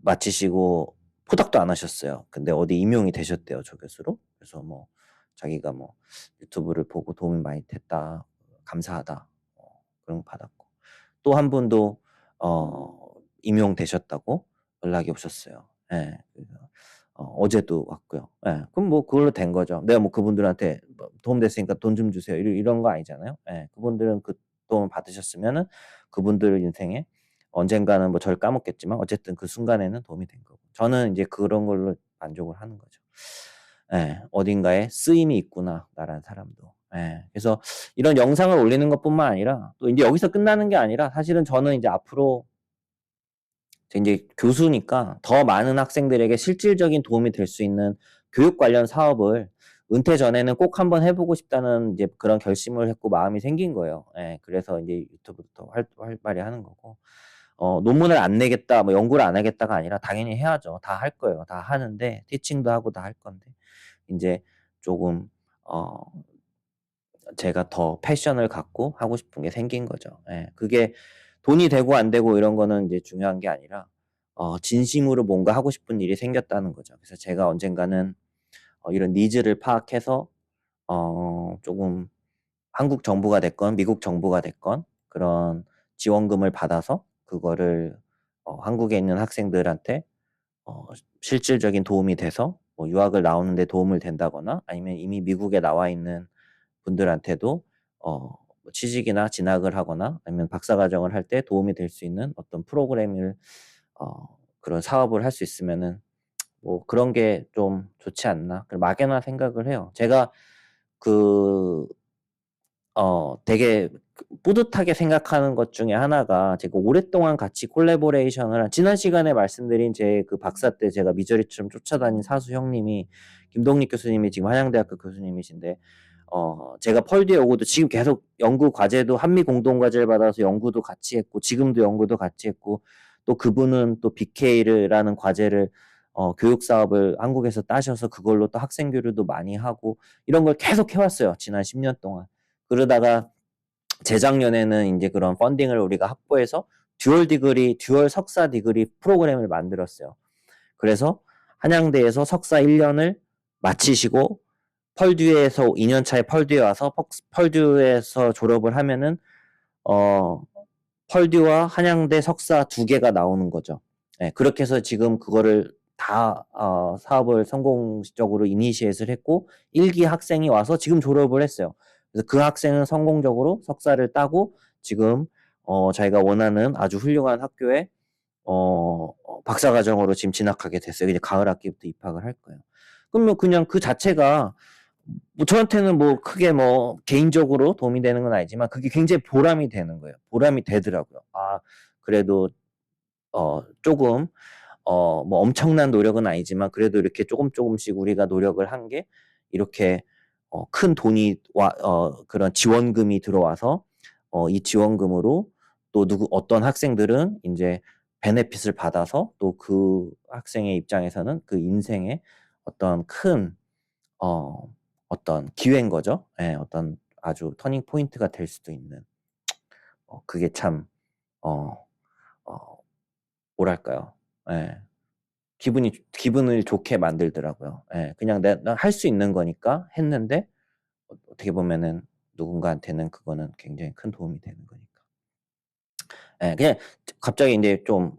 마치시고 포닥도 안 하셨어요. 근데 어디 임용이 되셨대요, 조교수로. 그래서 뭐 자기가 뭐 "유튜브를 보고 도움이 많이 됐다. 감사하다." 그런 거 받았고. 또 한 분도 임용되셨다고 연락이 오셨어요. 예. 그래서 어제도 왔고요. 예. 그럼 뭐 그걸로 된 거죠. 내가 뭐 그분들한테 뭐 "도움 됐으니까 돈 좀 주세요." 이런 거 아니잖아요. 예. 그분들은 그 도움을 받으셨으면은 그분들 인생에 언젠가는 뭐 저를 까먹겠지만 어쨌든 그 순간에는 도움이 된 거고. 저는 인제 그런 걸로 만족을 하는 거죠. 예. '어딘가에 쓰임이 있구나, 나라는 사람도.' 예. 그래서 이런 영상을 올리는 것뿐만 아니라 또 인제 여기서 끝나는 게 아니라 사실은 저는 인제 앞으로 저 인제 교수니까 더 많은 학생들에게 실질적인 도움이 될 수 있는 교육 관련 사업을 은퇴 전에는 꼭 한번 해 보고 싶다는 이제 그런 결심을 했고 마음이 생긴 거예요. 예. 그래서 인제 유튜브도 더 활발히 하는 거고. '논문을 안 내겠다. 뭐 연구를 안 하겠다.'가 아니라 당연히 해야죠. 다 할 거예요. 다 하는데 티칭도 하고 다 할 건데 인제 조금 어 제가 더 패션을 갖고 하고 싶은 게 생긴 거죠. 예. 그게 돈이 되고 안 되고 이런 거는 인제 중요한 게 아니라 진심으로 뭔가 하고 싶은 일이 생겼다는 거죠. 그래서 제가 언젠가는 이런 니즈를 파악해서 쪼금 한국 정부가 됐건 미국 정부가 됐건 그런 지원금을 받아서 그거를 한국에 있는 학생들한테 실질적인 도움이 돼서 뭐 유학을 나오는 데 도움을 된다거나 아니면 이미 미국에 나와 있는 분들한테도 뭐 취직이나 진학을 하거나 아니면 박사 과정을 할 때 도움이 될 수 있는 어떤 프로그램을 그런 사업을 할 수 있으면은 뭐 '그런 게 좀 좋지 않나.' 그 막연한 생각을 해요. 제가 그 되게 뿌듯하게 생각하는 것 중에 하나가 제가 오랫동안 같이 콜라보레이션을 지난 시간에 말씀드린 제 그 박사 때 제가 미저리처럼 쫓아다닌 사수 형님이 김동립 교수님이 지금 한양대학교 교수님이신데 제가 펄듀에 오고도 지금 계속 연구 과제도 한미 공동 과제를 받아서 연구도 같이 했고 지금도 연구도 같이 했고 또 그분은 또 BK라는 과제를 교육 사업을 한국에서 따셔서 그걸로 또 학생 교류도 많이 하고 이런 걸 계속 해 왔어요, 지난 10년 동안. 그러다가 재작년에는 인제 그런 펀딩을 우리가 확보해서 듀얼 석사 디그리 프로그램을 만들었어요. 그래서 한양대에서 석사 1 년을 마치시고 펄듀에서 2년 차에 펄듀에 와서 펄듀에서 졸업을 하면은 어 펄듀와 한양대 석사 2개가 나오는 거죠. 예. 그렇게 해서 지금 그거를 다 사업을 성공적으로 이니시에이트를 했고 1기 학생이 와서 지금 졸업을 했어요. 그래서 그 학생은 성공적으로 석사를 따고 지금 자기가 원하는 아주 훌륭한 학교에 박사 과정으로 지금 진학하게 됐어요. 이제 가을 학기부터 입학을 할 거예요. 그러면 그냥 그 자체가 뭐 저한테는 뭐 크게 뭐 개인적으로 도움이 되는 건 아니지만 그게 굉장히 보람이 되는 거예요. 보람이 되더라고요. 아 그래도 쪼금 뭐 엄청난 노력은 아니지만 그래도 이렇게 쪼금씩 우리가 노력을 한 게 이렇게 큰 돈이 그런 지원금이 들어와서 이 지원금으로 또 어떤 학생들은 인제 베네핏을 받아서 또 그 학생의 입장에서는 그 인생에 어떤 큰 어 어떤 기회인 거죠. 예. 어떤 아주 터닝 포인트가 될 수도 있는 그게 참 어 어 뭐랄까요. 예. 기분을 좋게 만들더라고요. 예. 그냥 난 할 수 있는 거니까 했는데 어떻게 보면은 누군가한테는 그거는 굉장히 큰 도움이 되는 거니까. 예. 그냥 갑자기 인제 좀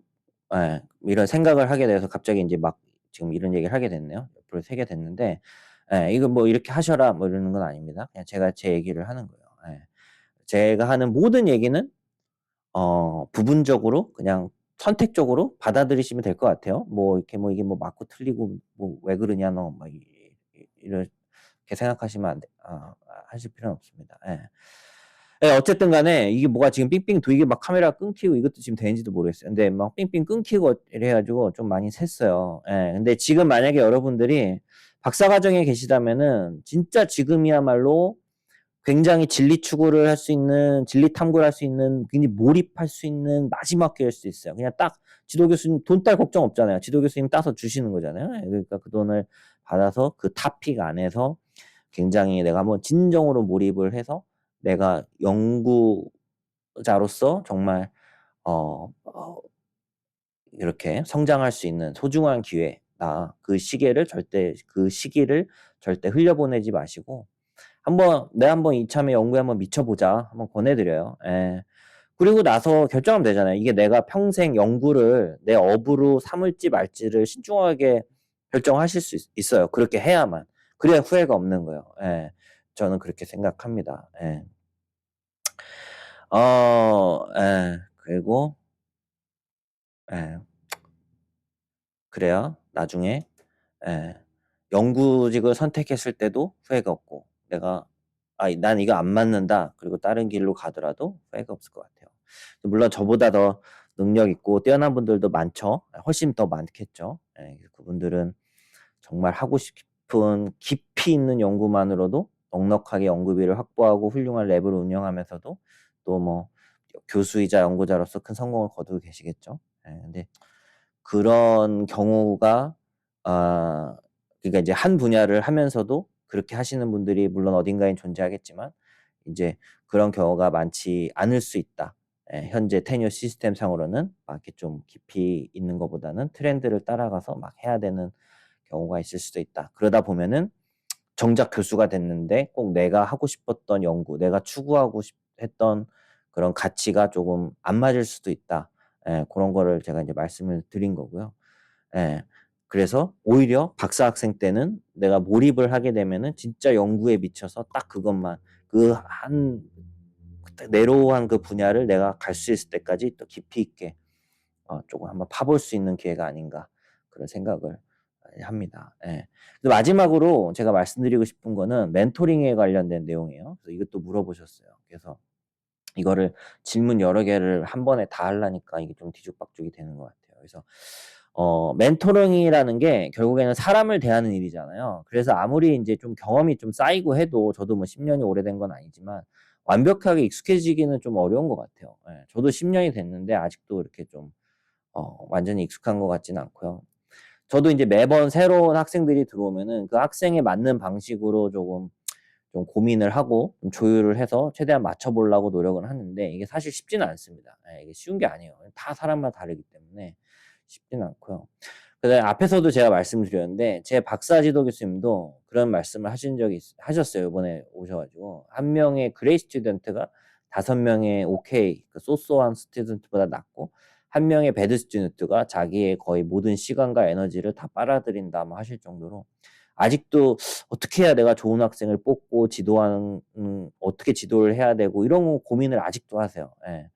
이런 생각을 하게 돼서 갑자기 인제 막 지금 이런 얘기를 하게 됐네요. 옆으로 새게 됐는데 이거 뭐 "이렇게 하셔라." 뭐 이러는 건 아닙니다. 그냥 제가 제 얘기를 하는 거예요. 예. 제가 하는 모든 얘기는 부분적으로 그냥 선택적으로 받아들이시면 될 것 같아요. 뭐 이렇게 뭐 이게 뭐 맞고 틀리고 뭐 "왜 그러냐 너." 막 이렇게 생각하시면 안 돼 하실 필요는 없습니다. 예. 예, 어쨌든 간에 이게 뭐가 지금 삥삥 이게 막 카메라가 끊기고 이것도 지금 되는지도 모르겠어요. 근데 막 삥삥 끊기고 이래 가지고 좀 많이 샜어요. 예. 근데 지금 만약에 여러분들이 박사과정에 계시다면은 진짜 지금이야말로 굉장히 진리 추구를 할 수 있는, 진리 탐구를 할 수 있는, 굉장히 몰입할 수 있는 마지막 기회일 수도 있어요. 그냥 딱 지도 교수님 돈 딸 걱정 없잖아요. 지도 교수님 따서 주시는 거잖아요. 예, 그러니까 그 돈을 받아서 그 topic 안에서 굉장히 내가 한번 진정으로 몰입을 해서 내가 연구자로서 정말 어 이렇게 성장할 수 있는 소중한 기회다. 그 시기를 절대 흘려보내지 마시고 한번 이참에 연구에 한번 미쳐보자 한번 권해드려요. 예. 그리고 나서 결정하면 되잖아요. 이게 내가 평생 연구를 내 업으로 삼을지 말지를 신중하게 결정하실 수 있어요. 그렇게 해야만. 그래야 후회가 없는 거예요. 예. 저는 그렇게 생각합니다. 예. 예. 그리고 예. 그래야 나중에 예. 연구직을 선택했을 때도 후회가 없고 내가 '난 이거 안 맞는다.' 그리고 다른 길로 가더라도 후회가 없을 것 같아요. 물론 저보다 더 능력 있고 뛰어난 분들도 많죠. 훨씬 더 많겠죠. 예. 그분들은 정말 하고 싶은 깊이 있는 연구만으로도 넉넉하게 연구비를 확보하고 훌륭한 랩을 운영하면서도 또 뭐 교수이자 연구자로서 큰 성공을 거두고 계시겠죠. 예. 근데 그런 경우가 그러니까 이제 한 분야를 하면서도 그렇게 하시는 분들이 물론 어딘가엔 존재하겠지만 인제 그런 경우가 많지 않을 수 있다. 예, 현재 테뉴어 시스템 상으로는 막 이렇게 좀 깊이 있는 것보다는 트렌드를 따라가서 막 해야 되는 경우가 있을 수도 있다. 그러다 보면은 정작 교수가 됐는데 꼭 내가 하고 싶었던 연구, 내가 추구하고 했던 그런 가치가 조금 안 맞을 수도 있다. 예, 그런 거를 제가 이제 말씀을 드린 거고요. 예. 그래서 오히려 박사 학생 때는 내가 몰입을 하게 되면은 진짜 연구에 미쳐서 딱 그것만 그 한 내로우한 그 분야를 내가 갈 수 있을 때까지 또 깊이 있게 조금 한번 파볼 수 있는 기회가 아닌가 그런 생각을 합니다. 예. 근데 마지막으로 제가 말씀드리고 싶은 거는 멘토링에 관련된 내용이에요. 그래서 이것도 물어보셨어요. 그래서 이거를 질문 여러 개를 한 번에 다 하려니까 이게 좀 뒤죽박죽이 되는 것 같아요. 그래서 멘토링이라는 게 결국에는 사람을 대하는 일이잖아요. 그래서 아무리 인제 좀 경험이 좀 쌓이고 해도 저도 뭐 10 년이 오래된 건 아니지만 완벽하게 익숙해지기는 좀 어려운 것 같아요. 예. 저도 10 년이 됐는데 아직도 이렇게 좀 완전히 익숙한 것 같지는 않고요. 저도 인제 매번 새로운 학생들이 들어오면은 그 학생에 맞는 방식으로 조금 좀 고민을 하고 좀 조율을 해서 최대한 맞춰 보려고 노력은 하는데 이게 사실 쉽지는 않습니다. 예, 이게 쉬운 게 아니에요. 다 사람마다 다르기 때문에 쉽지는 않고요. 그다음에 앞에서도 제가 말씀드렸는데 제 박사 지도 교수님도 그런 말씀을 하신 적이 하셨어요. 요번에 오셔 가지고 한 명의 그레이 스튜던트가 5명의 오케이 그 소소한 스튜던트보다 낫고 한 명의 배드 스튜던트가 자기의 거의 모든 시간과 에너지를 다 빨아들인다 뭐 하실 정도로 아직도 어떻게 해야 내가 좋은 학생을 뽑고 지도하는 어떻게 지도를 해야 되고 이런 고민을 아직도 하세요. 예.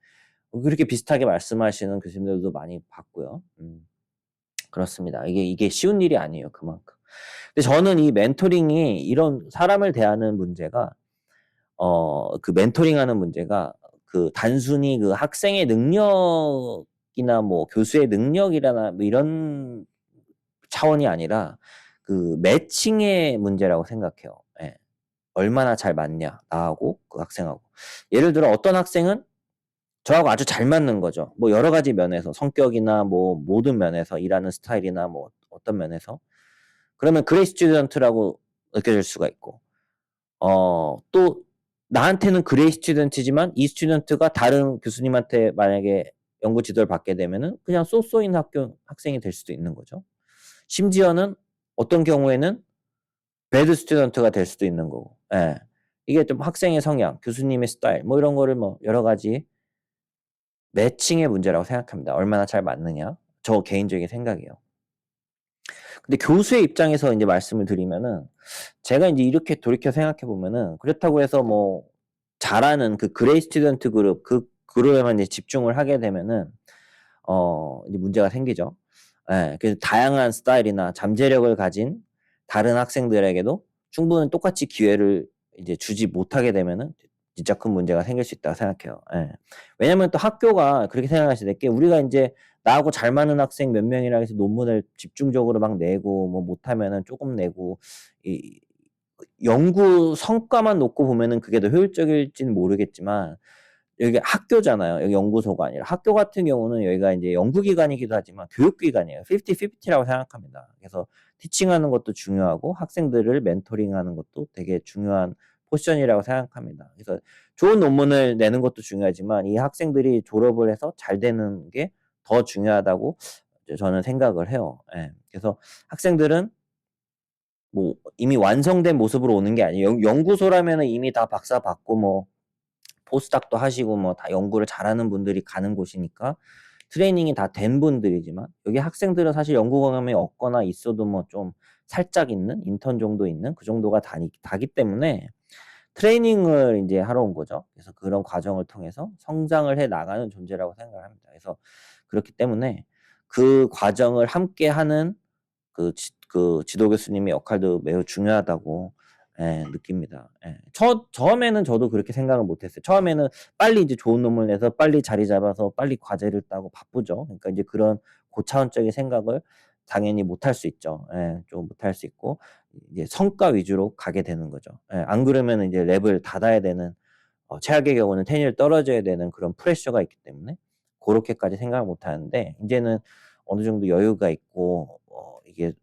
그렇게 비슷하게 말씀하시는 교수님들도 많이 봤고요. 그렇습니다. 이게 쉬운 일이 아니에요, 그만큼. 근데 저는 이 멘토링이 이런 사람을 대하는 문제가 그 멘토링하는 문제가 그 단순히 그 학생의 능력이나 뭐 교수의 능력이라나 뭐 이런 차원이 아니라 그 매칭의 문제라고 생각해요. 예. 얼마나 잘 맞냐, 나하고 그 학생하고. 예를 들어 어떤 학생은 저하고 아주 잘 맞는 거죠. 뭐 여러 가지 면에서 성격이나 뭐 모든 면에서 일하는 스타일이나 뭐 어떤 면에서. 그러면 그레이 스튜던트라고 느껴질 수가 있고 또 나한테는 그레이 스튜던트지만 이 스튜던트가 다른 교수님한테 만약에 연구 지도를 받게 되면은 그냥 쏘쏘인 학생이 될 수도 있는 거죠. 심지어는 어떤 경우에는 배드 스튜던트가 될 수도 있는 거고. 예. 이게 좀 학생의 성향, 교수님의 스타일 뭐 이런 거를 뭐 여러 가지 매칭의 문제라고 생각합니다. 얼마나 잘 맞느냐. 저 개인적인 생각이에요. 근데 교수의 입장에서 인제 말씀을 드리면은 제가 인제 이렇게 돌이켜 생각해 보면은 그렇다고 해서 뭐 잘하는 그 그레이 스튜던트 그룹, 그 그룹에만 이제 집중을 하게 되면은 이제 문제가 생기죠. 예. 그래서 다양한 스타일이나 잠재력을 가진 다른 학생들에게도 충분히 똑같이 기회를 이제 주지 못하게 되면은 진짜 큰 문제가 생길 수 있다고 생각해요. 예. 왜냐면 또 학교가 그렇게 생각하셔야 될 게, 우리가 인제 나하고 잘 맞는 학생 몇 명이라 해서 논문을 집중적으로 막 내고 뭐 못하면은 쪼금 내고, 이 연구 성과만 놓고 보면은 그게 더 효율적일지는 모르겠지만, 여기 학교잖아요. 여기 연구소가 아니라. 학교 같은 경우는 여기가 인제 연구기관이기도 하지만 교육기관이에요. 50-50 라고 생각합니다. 그래서 티칭하는 것도 중요하고 학생들을 멘토링하는 것도 되게 중요한 포지션이라고 생각합니다. 그래서 좋은 논문을 내는 것도 중요하지만 이 학생들이 졸업을 해서 잘 되는 게 더 중요하다고 이제 저는 생각을 해요. 예. 그래서 학생들은 뭐 이미 완성된 모습으로 오는 게 아니에요. 연구소라면은 이미 다 박사 받고 뭐 포스닥도 하시고 뭐 다 연구를 잘하는 분들이 가는 곳이니까 트레이닝이 다 된 분들이지만, 여기 학생들은 사실 연구 경험이 없거나 있어도 뭐 좀 살짝 있는 인턴 정도 있는 그 정도가 다기 때문에 트레이닝을 인제 하러 온 거죠. 그래서 그런 과정을 통해서 성장을 해 나가는 존재라고 생각을 합니다. 그래서 그렇기 때문에 그 과정을 함께하는 그 지도 교수님의 역할도 매우 중요하다고 예 느낍니다. 예. 처음에는 저도 그렇게 생각을 못 했어요. 처음에는 빨리 이제 좋은 논문을 내서 빨리 자리 잡아서 빨리 과제를 따고 바쁘죠. 그러니까 이제 그런 고차원적인 생각을 당연히 못 할 수 있죠. 예. 좀 못 할 수 있고 이제 성과 위주로 가게 되는 거죠. 예. 안 그러면은 이제 랩을 닫아야 되는, 최악의 경우는 tenure 떨어져야 되는 그런 프레셔가 있기 때문에 고렇게까지 생각을 못 하는데, 인제는 어느 정도 여유가 있고 이게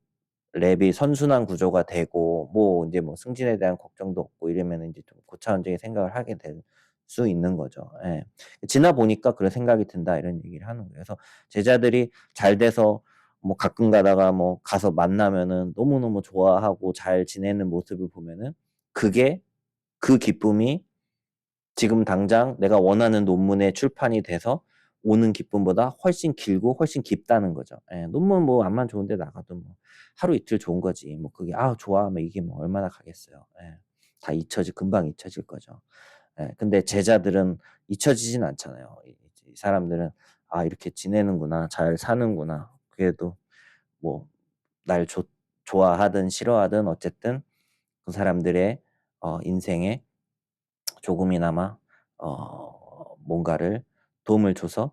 랩이 선순환 구조가 되고 뭐 인제 뭐 승진에 대한 걱정도 없고 이러면은 인제 좀 고차원적인 생각을 하게 될 수 있는 거죠. 예. 지나 보니까 그런 생각이 든다 이런 얘기를 하는 거예요. 그래서 제자들이 잘 돼서 뭐 가끔 가다가 뭐 가서 만나면은 너무너무 좋아하고 잘 지내는 모습을 보면은, 그게 그 기쁨이 지금 당장 내가 원하는 논문의 출판이 돼서 오는 기쁨보다 훨씬 길고 훨씬 깊다는 거죠. 예. 논문 뭐 암만 좋은 데 나가도 뭐 하루 이틀 좋은 거지. 뭐 그게 '아 좋아.' 뭐 이게 뭐 얼마나 가겠어요. 예. 다 금방 잊혀질 거죠. 예. 근데 제자들은 잊혀지진 않잖아요. 이 사람들은 '아 이렇게 지내는구나. 잘 사는구나.' 그래도 뭐 날 좋아하든 싫어하든 어쨌든 그 사람들의 인생에 조금이나마 뭔가를 도움을 줘서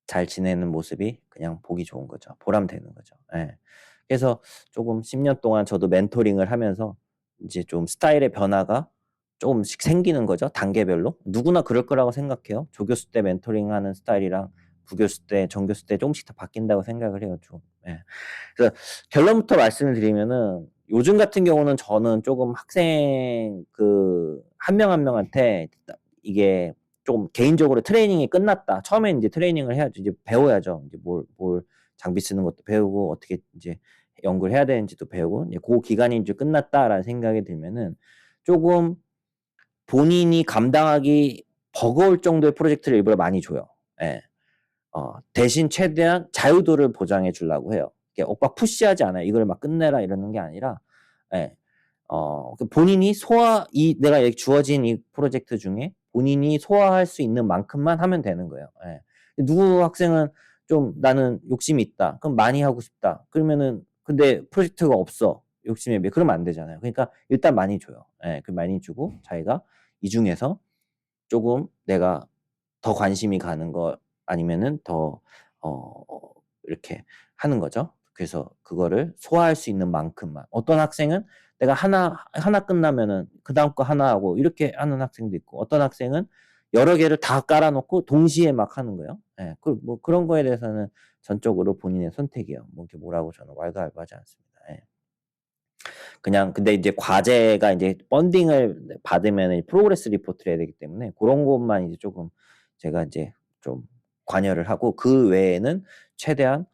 잘 지내는 모습이 그냥 보기 좋은 거죠. 보람되는 거죠. 예. 그래서 쪼금 10년 동안 저도 멘토링을 하면서 인제 좀 스타일의 변화가 쪼금씩 생기는 거죠, 단계별로. 누구나 그럴 거라고 생각해요. 조교수 때 멘토링하는 스타일이랑 부교수 때, 전교수 때 쪼금씩 다 바뀐다고 생각을 해요, 좀. 예. 그래서 결론부터 말씀을 드리면은, 요즘 같은 경우는 저는 쪼금 학생 그 한 명 한 명한테 이게 좀 개인적으로 트레이닝이 끝났다. 처음엔 인제 트레이닝을 해야죠. 이제 배워야죠. 이제 뭘 장비 쓰는 것도 배우고 어떻게 인제 연구를 해야 되는지도 배우고, 이제 고 기간이 인제 끝났다라는 생각이 들면은 쪼금 본인이 감당하기 버거울 정도의 프로젝트를 일부러 많이 줘요. 예. 대신 최대한 자유도를 보장해 주려고 해요. 이렇게 막 푸시하지 않아요. "이걸 막 끝내라." 이러는 게 아니라, 예. 그 본인이 내가 이 주어진 이 프로젝트 중에 본인이 소화할 수 있는 만큼만 하면 되는 거예요. 예. 누구 학생은 좀 '나는 욕심이 있다. 그럼 많이 하고 싶다.' 그러면은, 근데 프로젝트가 없어. 욕심에 비해. 그러면 안 되잖아요. 그러니까 일단 많이 줘요. 예. 그 많이 주고 자기가 이 중에서 쪼금 내가 더 관심이 가는 거 아니면은 더 어 이렇게 하는 거죠. 그래서 그거를 소화할 수 있는 만큼만. 어떤 학생은 내가 하나 끝나면은 그다음 거 하나 하고 이렇게 하는 학생도 있고, 어떤 학생은 여러 개를 다 깔아 놓고 동시에 막 하는 거예요. 예. 뭐 그런 거에 대해서는 전적으로 본인의 선택이에요. 뭐 이렇게 뭐라고 저는 왈가왈부하지 않습니다. 예. 그냥 근데 이제 과제가 인제 펀딩을 받으면은 프로그레스 리포트를 해야 되기 때문에 고런 것만 이제 쪼금 제가 인제 좀 관여를 하고, 그 외에는 최대한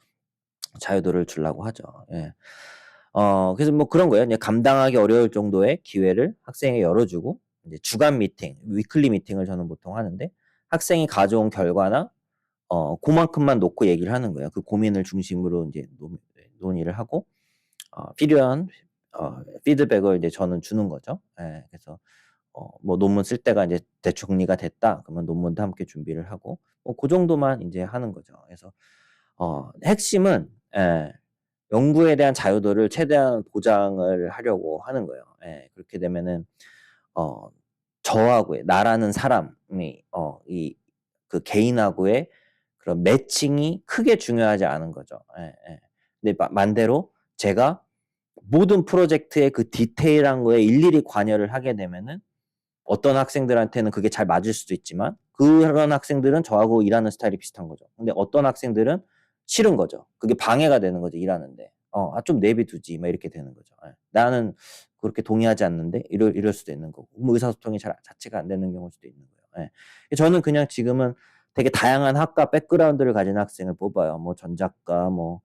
자유도를 주려고 하죠. 예. 그래서 뭐 그런 거예요. 이제 감당하기 어려울 정도의 기회를 학생에게 열어 주고, 이제 주간 미팅, 위클리 미팅을 저는 보통 하는데, 학생이 가져온 결과나 고만큼만 놓고 얘기를 하는 거예요. 그 고민을 중심으로 인제 논의를 하고 필요한 피드백을 이제 저는 주는 거죠. 예. 그래서 뭐 논문 쓸 때가 이제 대충 정리가 됐다. 그러면 논문도 함께 준비를 하고 그 정도만 이제 하는 거죠. 그래서 핵심은 연구에 대한 자유도를 최대한 보장을 하려고 하는 거예요. 그렇게 되면은 저하고의 나라는 사람이 이 그 개인하고의 그런 매칭이 크게 중요하지 않은 거죠. 근데 반대로 제가 모든 프로젝트의 그 디테일한 거에 일일이 관여를 하게 되면은 어떤 학생들한테는 그게 잘 맞을 수도 있지만 그런 학생들은 저하고 일하는 스타일이 비슷한 거죠. 근데 어떤 학생들은 싫은 거죠. 그게 방해가 되는 거죠, 일하는데. 좀 내비두지 막 이렇게 되는 거죠. 나는 그렇게 동의하지 않는데 이럴 수도 있는 거고 의사소통이 자체가 안 되는 경우일 수도 있는 거예요. 저는 그냥 지금은 되게 다양한 학과 백그라운드를 가진 학생을 뽑아요. 뭐 전작가, 뭐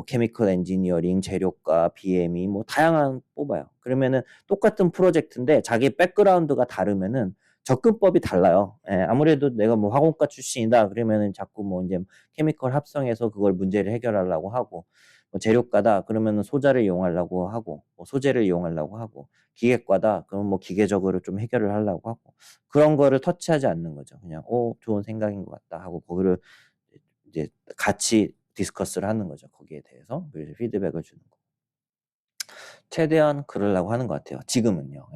케미컬 엔지니어링, 재료과, BME 뭐 다양한 뽑아요. 그러면은 똑같은 프로젝트인데 자기 백그라운드가 다르면은 접근법이 달라요. 아무래도 내가 뭐 화공과 출신이다 그러면은 자꾸 뭐 이제 케미컬 합성해서 그걸 문제를 해결하려고 하고, 뭐 재료과다 그러면은 소자를 이용하려고 하고, 뭐 소재를 이용하려고 하고, 기계과다 그러면 뭐 기계적으로 좀 해결을 하려고 하고, 그런 거를 터치하지 않는 거죠. 그냥 좋은 생각인 것 같다 하고 거기를 이제 같이 디스커스를 하는 거죠. 거기에 대해서 그래서 피드백을 주는 거. 최대한 그러려고 하는 것 같아요. 지금은요.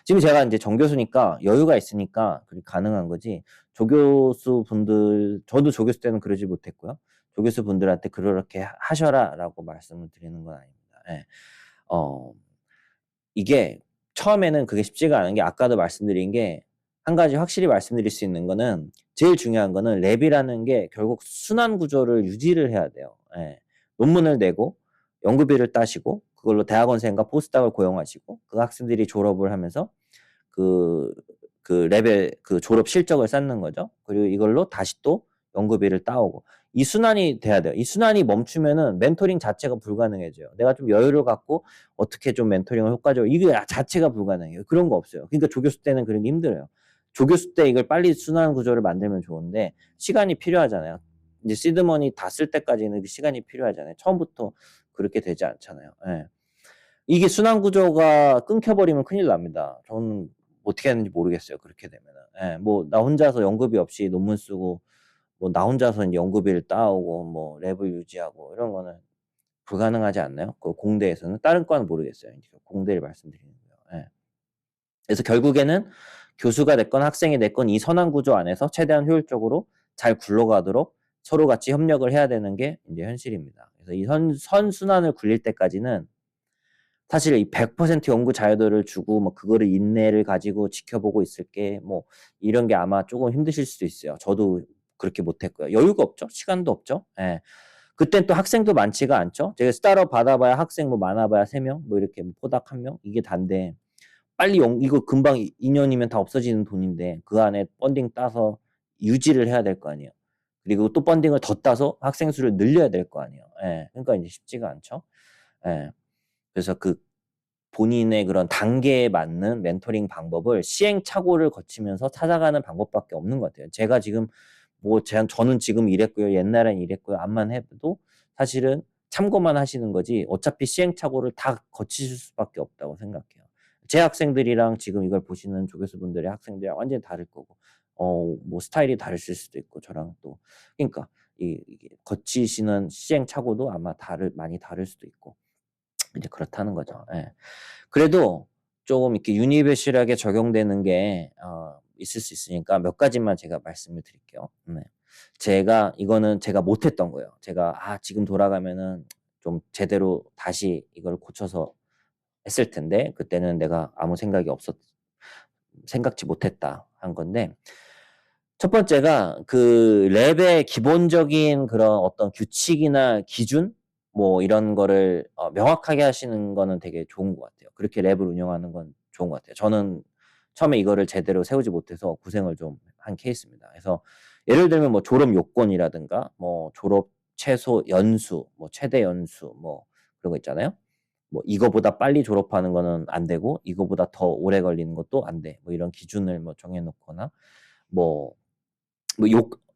지금 제가 이제 정교수니까 여유가 있으니까 그게 가능한 거지. 조교수 분들, 저도 조교수 때는 그러지 못했고요. 조교수 분들한테 그렇게 하셔라라고 말씀을 드리는 건 아닙니다. 어, 이게 처음에는 그게 쉽지가 않은 게 아까도 말씀드린 게 한 가지 확실히 말씀드릴 수 있는 거는 제일 중요한 거는 랩이라는 게 결국 순환 구조를 유지를 해야 돼요. 논문을 내고 연구비를 따시고 그걸로 대학원생과 포스닥을 고용하시고 그 학생들이 졸업을 하면서 그, 그 랩의 그 졸업 실적을 쌓는 거죠. 그리고 이걸로 다시 또 연구비를 따오고 이 순환이 돼야 돼요. 이 순환이 멈추면은 멘토링 자체가 불가능해져요. 내가 좀 여유를 갖고 어떻게 좀 멘토링을 효과적으로 이게 자체가 불가능해요. 그런 거 없어요. 그러니까 조교수 때는 그런 게 힘들어요. 조교수 때 이걸 빨리 순환 구조를 만들면 좋은데 시간이 필요하잖아요. 이제 시드머니 다 쓸 때까지는 시간이 필요하잖아요. 처음부터 그렇게 되지 않잖아요. 이게 순환 구조가 끊겨버리면 큰일 납니다. 저는 어떻게 하는지 모르겠어요. 그렇게 되면은. 뭐 나 혼자서 연구비 없이 논문 쓰고 뭐 나 혼자서 이제 연구비를 따오고 뭐 랩을 유지하고 이런 거는 불가능하지 않나요? 그 공대에서는 다른 과는 모르겠어요. 공대를 말씀드리는 거예요. 그래서 결국에는 교수가 됐건 학생이 됐건 이 선한 구조 안에서 최대한 효율적으로 잘 굴러가도록 서로 같이 협력을 해야 되는 게 이제 현실입니다. 그래서 이 선순환을 굴릴 때까지는 사실 이 100% 연구 자유도를 주고 뭐 그거를 인내를 가지고 지켜보고 있을 게 뭐 이런 게 아마 조금 힘드실 수도 있어요. 저도 그렇게 못했고요. 여유가 없죠. 시간도 없죠. 그땐 또 학생도 많지가 않죠. 제가 스타트업 받아봐야 학생 뭐 많아봐야 3명, 뭐 이렇게 포닥 1명 이게 단데 빨리 이거 금방 2년이면 다 없어지는 돈인데 그 안에 펀딩 따서 유지를 해야 될 거 아니에요. 그리고 또 펀딩을 더 따서 학생 수를 늘려야 될 거 아니에요. 그러니까 이제 쉽지가 않죠. 그래서 그 본인의 그런 단계에 맞는 멘토링 방법을 시행착오를 거치면서 찾아가는 방법밖에 없는 것 같아요. 제가 지금 뭐 저는 지금 이랬고요. 옛날엔 이랬고요. 암만 해도 사실은 참고만 하시는 거지 어차피 시행착오를 다 거치실 수밖에 없다고 생각해요. 제 학생들이랑 지금 이걸 보시는 조교수분들의 학생들이랑 완전히 다를 거고 뭐 스타일이 다르실 수도 있고 저랑 또 그러니까 이게 거치시는 시행착오도 아마 많이 다를 수도 있고 이제 그렇다는 거죠. 그래도 조금 이렇게 유니버셜하게 적용되는 게 있을 수 있으니까 몇 가지만 제가 말씀을 드릴게요. 이거는 제가 못했던 거예요. 제가 지금 돌아가면은 좀 제대로 다시 이걸 고쳐서 했을 텐데 그때는 내가 아무 생각지 못했다 한 건데 첫 번째가 그 랩의 기본적인 그런 어떤 규칙이나 기준 뭐 이런 거를 명확하게 하시는 거는 되게 좋은 것 같아요. 그렇게 랩을 운영하는 건 좋은 것 같아요. 저는 처음에 이거를 제대로 세우지 못해서 고생을 좀 한 케이스입니다. 그래서 예를 들면 뭐 졸업 요건이라든가 뭐 졸업 최소 연수, 뭐 최대 연수 뭐 그런 거 있잖아요. 뭐 이거보다 빨리 졸업하는 거는 안 되고 이거보다 더 오래 걸리는 것도 안 돼. 뭐 이런 기준을 뭐 정해 놓거나 뭐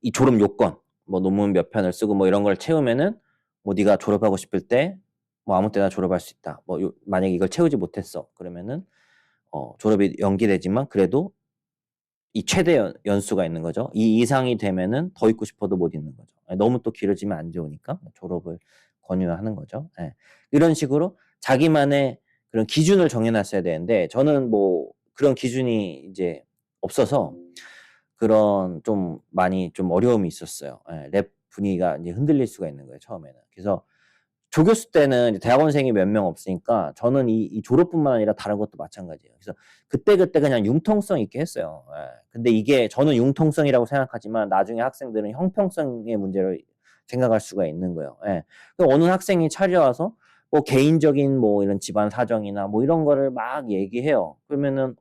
이 졸업 요건, 뭐 논문 몇 편을 쓰고 뭐 이런 걸 채우면은 뭐 네가 졸업하고 싶을 때 뭐 아무 때나 졸업할 수 있다. 뭐 만약에 이걸 채우지 못했어. 그러면은 졸업이 연기되지만 그래도 이 최대 연수가 있는 거죠. 이 이상이 되면은 더 있고 싶어도 못 있는 거죠. 예, 너무 또 길어지면 안 좋으니까 졸업을 권유하는 거죠. 예. 이런 식으로 자기만의 그런 기준을 정해 놨어야 되는데 저는 뭐 그런 기준이 이제 없어서 그런 좀 많이 좀 어려움이 있었어요. 예. 랩 분위기가 이제 흔들릴 수가 있는 거예요, 처음에는. 그래서 조교수 때는 이제 대학원생이 몇 명 없으니까 저는 이 졸업뿐만 아니라 다른 것도 마찬가지예요. 그래서 그때그때 그냥 융통성 있게 했어요. 예. 근데 이게 저는 융통성이라고 생각하지만 나중에 학생들은 형평성의 문제를 생각할 수가 있는 거예요. 예. 어느 학생이 찾아와서 뭐 개인적인 뭐 이런 집안 사정이나 뭐 이런 거를 막 얘기해요. 그러면은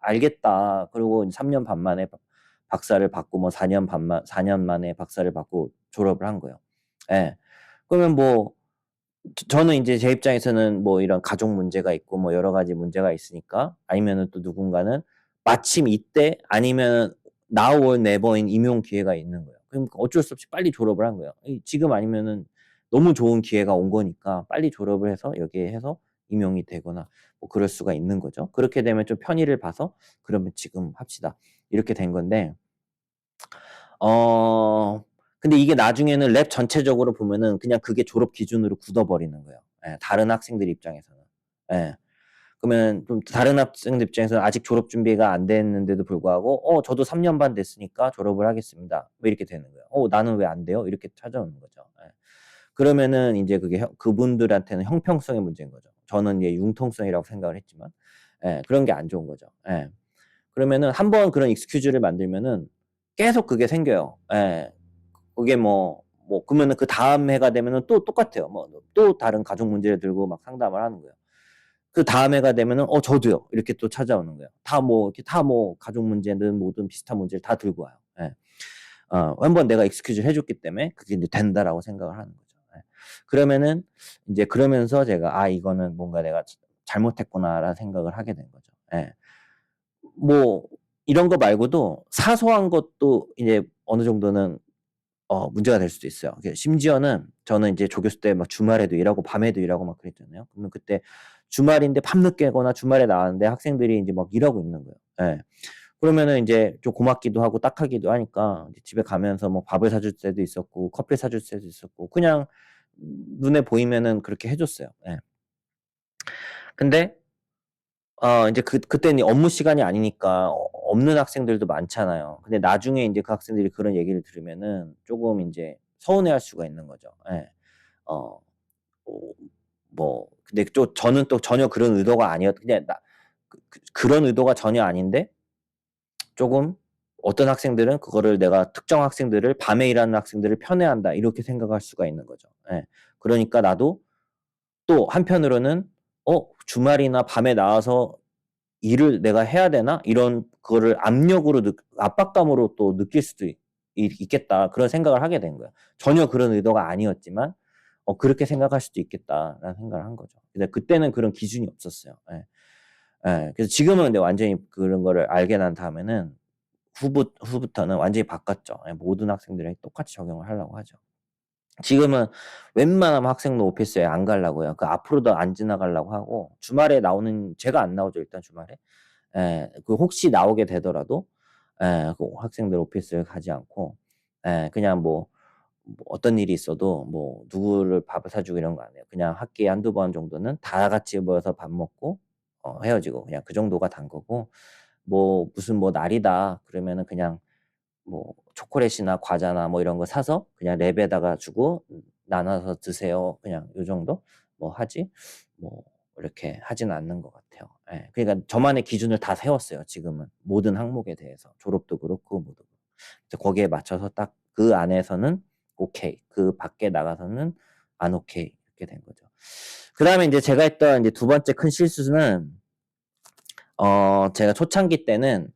알겠다. 그리고 3년 반 만에 박사를 받고 뭐 4년 만에 박사를 받고 졸업을 한 거예요. 예. 그러면 뭐 저는 인제 제 입장에서는 뭐 이런 가족 문제가 있고 뭐 여러 가지 문제가 있으니까 아니면은 또 누군가는 마침 이때 아니면은 now or never인 임용 기회가 있는 거예요. 그럼 어쩔 수 없이 빨리 졸업을 한 거예요. 지금 아니면은 너무 좋은 기회가 온 거니까 빨리 졸업을 해서 여기에 해서 임용이 되거나 뭐 그럴 수가 있는 거죠. 그렇게 되면 좀 편의를 봐서 '그러면 지금 합시다.' 이렇게 된 건데 어 근데 이게 나중에는 랩 전체적으로 보면은 그냥 그게 졸업 기준으로 굳어버리는 거예요. 예, 다른 학생들 입장에서는. 예. 그러면 좀 다른 학생들 입장에서는 아직 졸업 준비가 안 됐는데도 불구하고 저도 3년 반 됐으니까 졸업을 하겠습니다." 뭐 이렇게 되는 거예요. 나는 왜 안 돼요?" 이렇게 찾아오는 거죠. 예. 그러면은 인제 그게 그분들한테는 형평성의 문제인 거죠. 저는 이제 융통성이라고 생각을 했지만 그런 게 안 좋은 거죠. 예. 그러면은 한 번 그런 익스큐즈를 만들면은 계속 그게 생겨요. 예. 그게 그러면은 그다음 해가 되면은 또 똑같아요. 또 다른 가족 문제를 들고 막 상담을 하는 거예요. 그다음 해가 되면은 저도요." 이렇게 또 찾아오는 거예요. 이렇게 가족 문제든 뭐든 비슷한 문제를 다 들고 와요. 예. 한 번 내가 익스큐즈를 해 줬기 때문에 그게 인제 된다라고 생각을 하는 거죠. 예. 그러면은 인제 그러면서 제가 '아 이거는 뭔가 내가 잘못했구나.'라는 생각을 하게 된 거죠. 예. 뭐 이런 거 말고도 사소한 것도 이제 어느 정도는 문제가 될 수도 있어요. 심지어는 저는 인제 조교수 때 막 주말에도 일하고 밤에도 일하고 막 그랬잖아요. 그러면 그때 주말인데 밤늦게거나 주말에 나왔는데 학생들이 인제 막 일하고 있는 거예요. 예. 그러면은 인제 좀 고맙기도 하고 딱하기도 하니까 이제 집에 가면서 뭐 밥을 사줄 때도 있었고 커피를 사줄 때도 있었고 그냥 눈에 보이면은 그렇게 해 줬어요. 예. 근데 인제 그때는 업무 시간이 아니니까 없는 학생들도 많잖아요. 근데 나중에 인제 그 학생들이 그런 얘기를 들으면은 쪼금 인제 서운해할 수가 있는 거죠. 예. 어 어 근데 저는 또 전혀 그런 의도가 그냥 그런 의도가 전혀 아닌데 쪼금 어떤 학생들은 그거를 '내가 특정 학생들을 밤에 일하는 학생들을 편애한다.' 이렇게 생각할 수가 있는 거죠. 예. 그러니까 나도 또 한편으로는 '주말이나 밤에 나와서 일을 내가 해야 되나?' 이런 그거를 압박감으로 또 느낄 수도 있겠다. 그런 생각을 하게 된 거예요. 전혀 그런 의도가 아니었지만 '그렇게 생각할 수도 있겠다.'라는 생각을 한 거죠. 근데 그때는 그런 기준이 없었어요. 예. 예. 그래서 지금은 근데 완전히 그런 거를 알게 난 다음에는 후부터는 완전히 바꿨죠. 예, 모든 학생들에게 똑같이 적용을 하려고 하죠. 지금은 웬만하면 학생 오피스에 안 가려고요. 앞으로도 안 지나가려고 하고 주말에 나오는 제가 안 나오죠, 일단 주말에. 예. 혹시 나오게 되더라도 학생들 오피스를 가지 않고 그냥 어떤 일이 있어도 누구를 밥을 사주고 이런 거 안 해요. 그냥 학기에 한두 번 정도는 다 같이 모여서 밥 먹고 헤어지고 그냥 그 정도가 단 거고 무슨 날이다 그러면은 그냥 초콜릿이나 과자나 이런 거 사서 그냥 랩에다가 주고 "나눠서 드세요." 그냥 요 정도 하지 뭐 이렇게 하지는 않는 것 같아요. 예. 그러니까 저만의 기준을 다 세웠어요 지금은. 모든 항목에 대해서. 졸업도 그렇고 뭐도 그렇고. 이제 거기에 맞춰서 딱 그 안에서는 오케이. 그 밖에 나가서는 안 오케이. 이렇게 된 거죠. 그다음에 인제 제가 했던 이제 두 번째 큰 실수는 제가 초창기 때는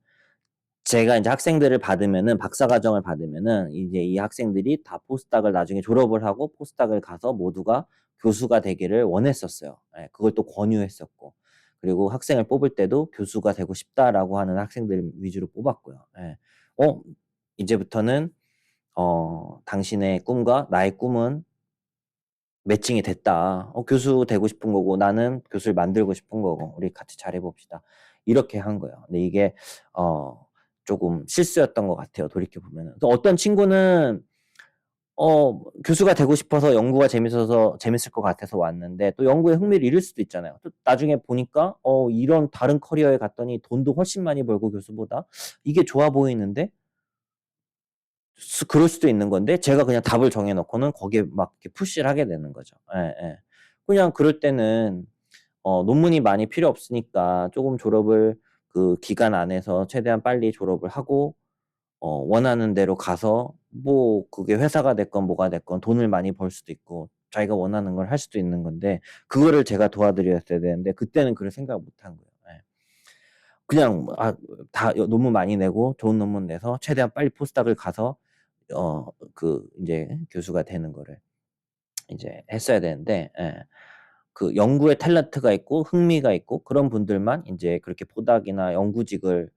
제가 인제 학생들을 받으면은 박사 과정을 받으면은 이제 이 학생들이 다 포스닥을 나중에 졸업을 하고 포스닥을 가서 모두가 교수가 되기를 원했었어요. 예. 그걸 또 권유했었고. 그리고 학생을 뽑을 때도 "교수가 되고 싶다."라고 하는 학생들 위주로 뽑았고요. 예. 어 "이제부터는 당신의 꿈과 나의 꿈은 매칭이 됐다. 교수 되고 싶은 거고 나는 교수를 만들고 싶은 거고 우리 같이 잘해 봅시다. 이렇게 한 거예요. 근데 이게 조금 실수였던 것 같아요. 돌이켜 보면은. 또 어떤 친구는 교수가 되고 싶어서 연구가 재밌어서 재밌을 것 같아서 왔는데 또 연구에 흥미를 잃을 수도 있잖아요. 또 나중에 보니까 이런 다른 커리어에 갔더니 돈도 훨씬 많이 벌고 교수보다 이게 좋아 보이는데 그럴 수도 있는 건데 제가 그냥 답을 정해 놓고는 거기에 막 이렇게 푸시를 하게 되는 거죠. 예예. 그냥 그럴 때는 논문이 많이 필요 없으니까 조금 졸업을 그 기간 안에서 최대한 빨리 졸업을 하고 원하는 대로 가서 뭐 그게 회사가 됐건 뭐가 됐건 돈을 많이 벌 수도 있고 자기가 원하는 걸 할 수도 있는 건데 그거를 제가 도와드렸어야 되는데 그때는 그럴 생각을 못 한 거예요. 예. 그냥 다 논문 많이 내고 좋은 논문 내서 최대한 빨리 포스닥을 가서 이제 교수가 되는 거를 이제 했어야 되는데 그 연구에 탤런트가 있고 흥미가 있고 그런 분들만 인제 그렇게 포닥이나 연구직을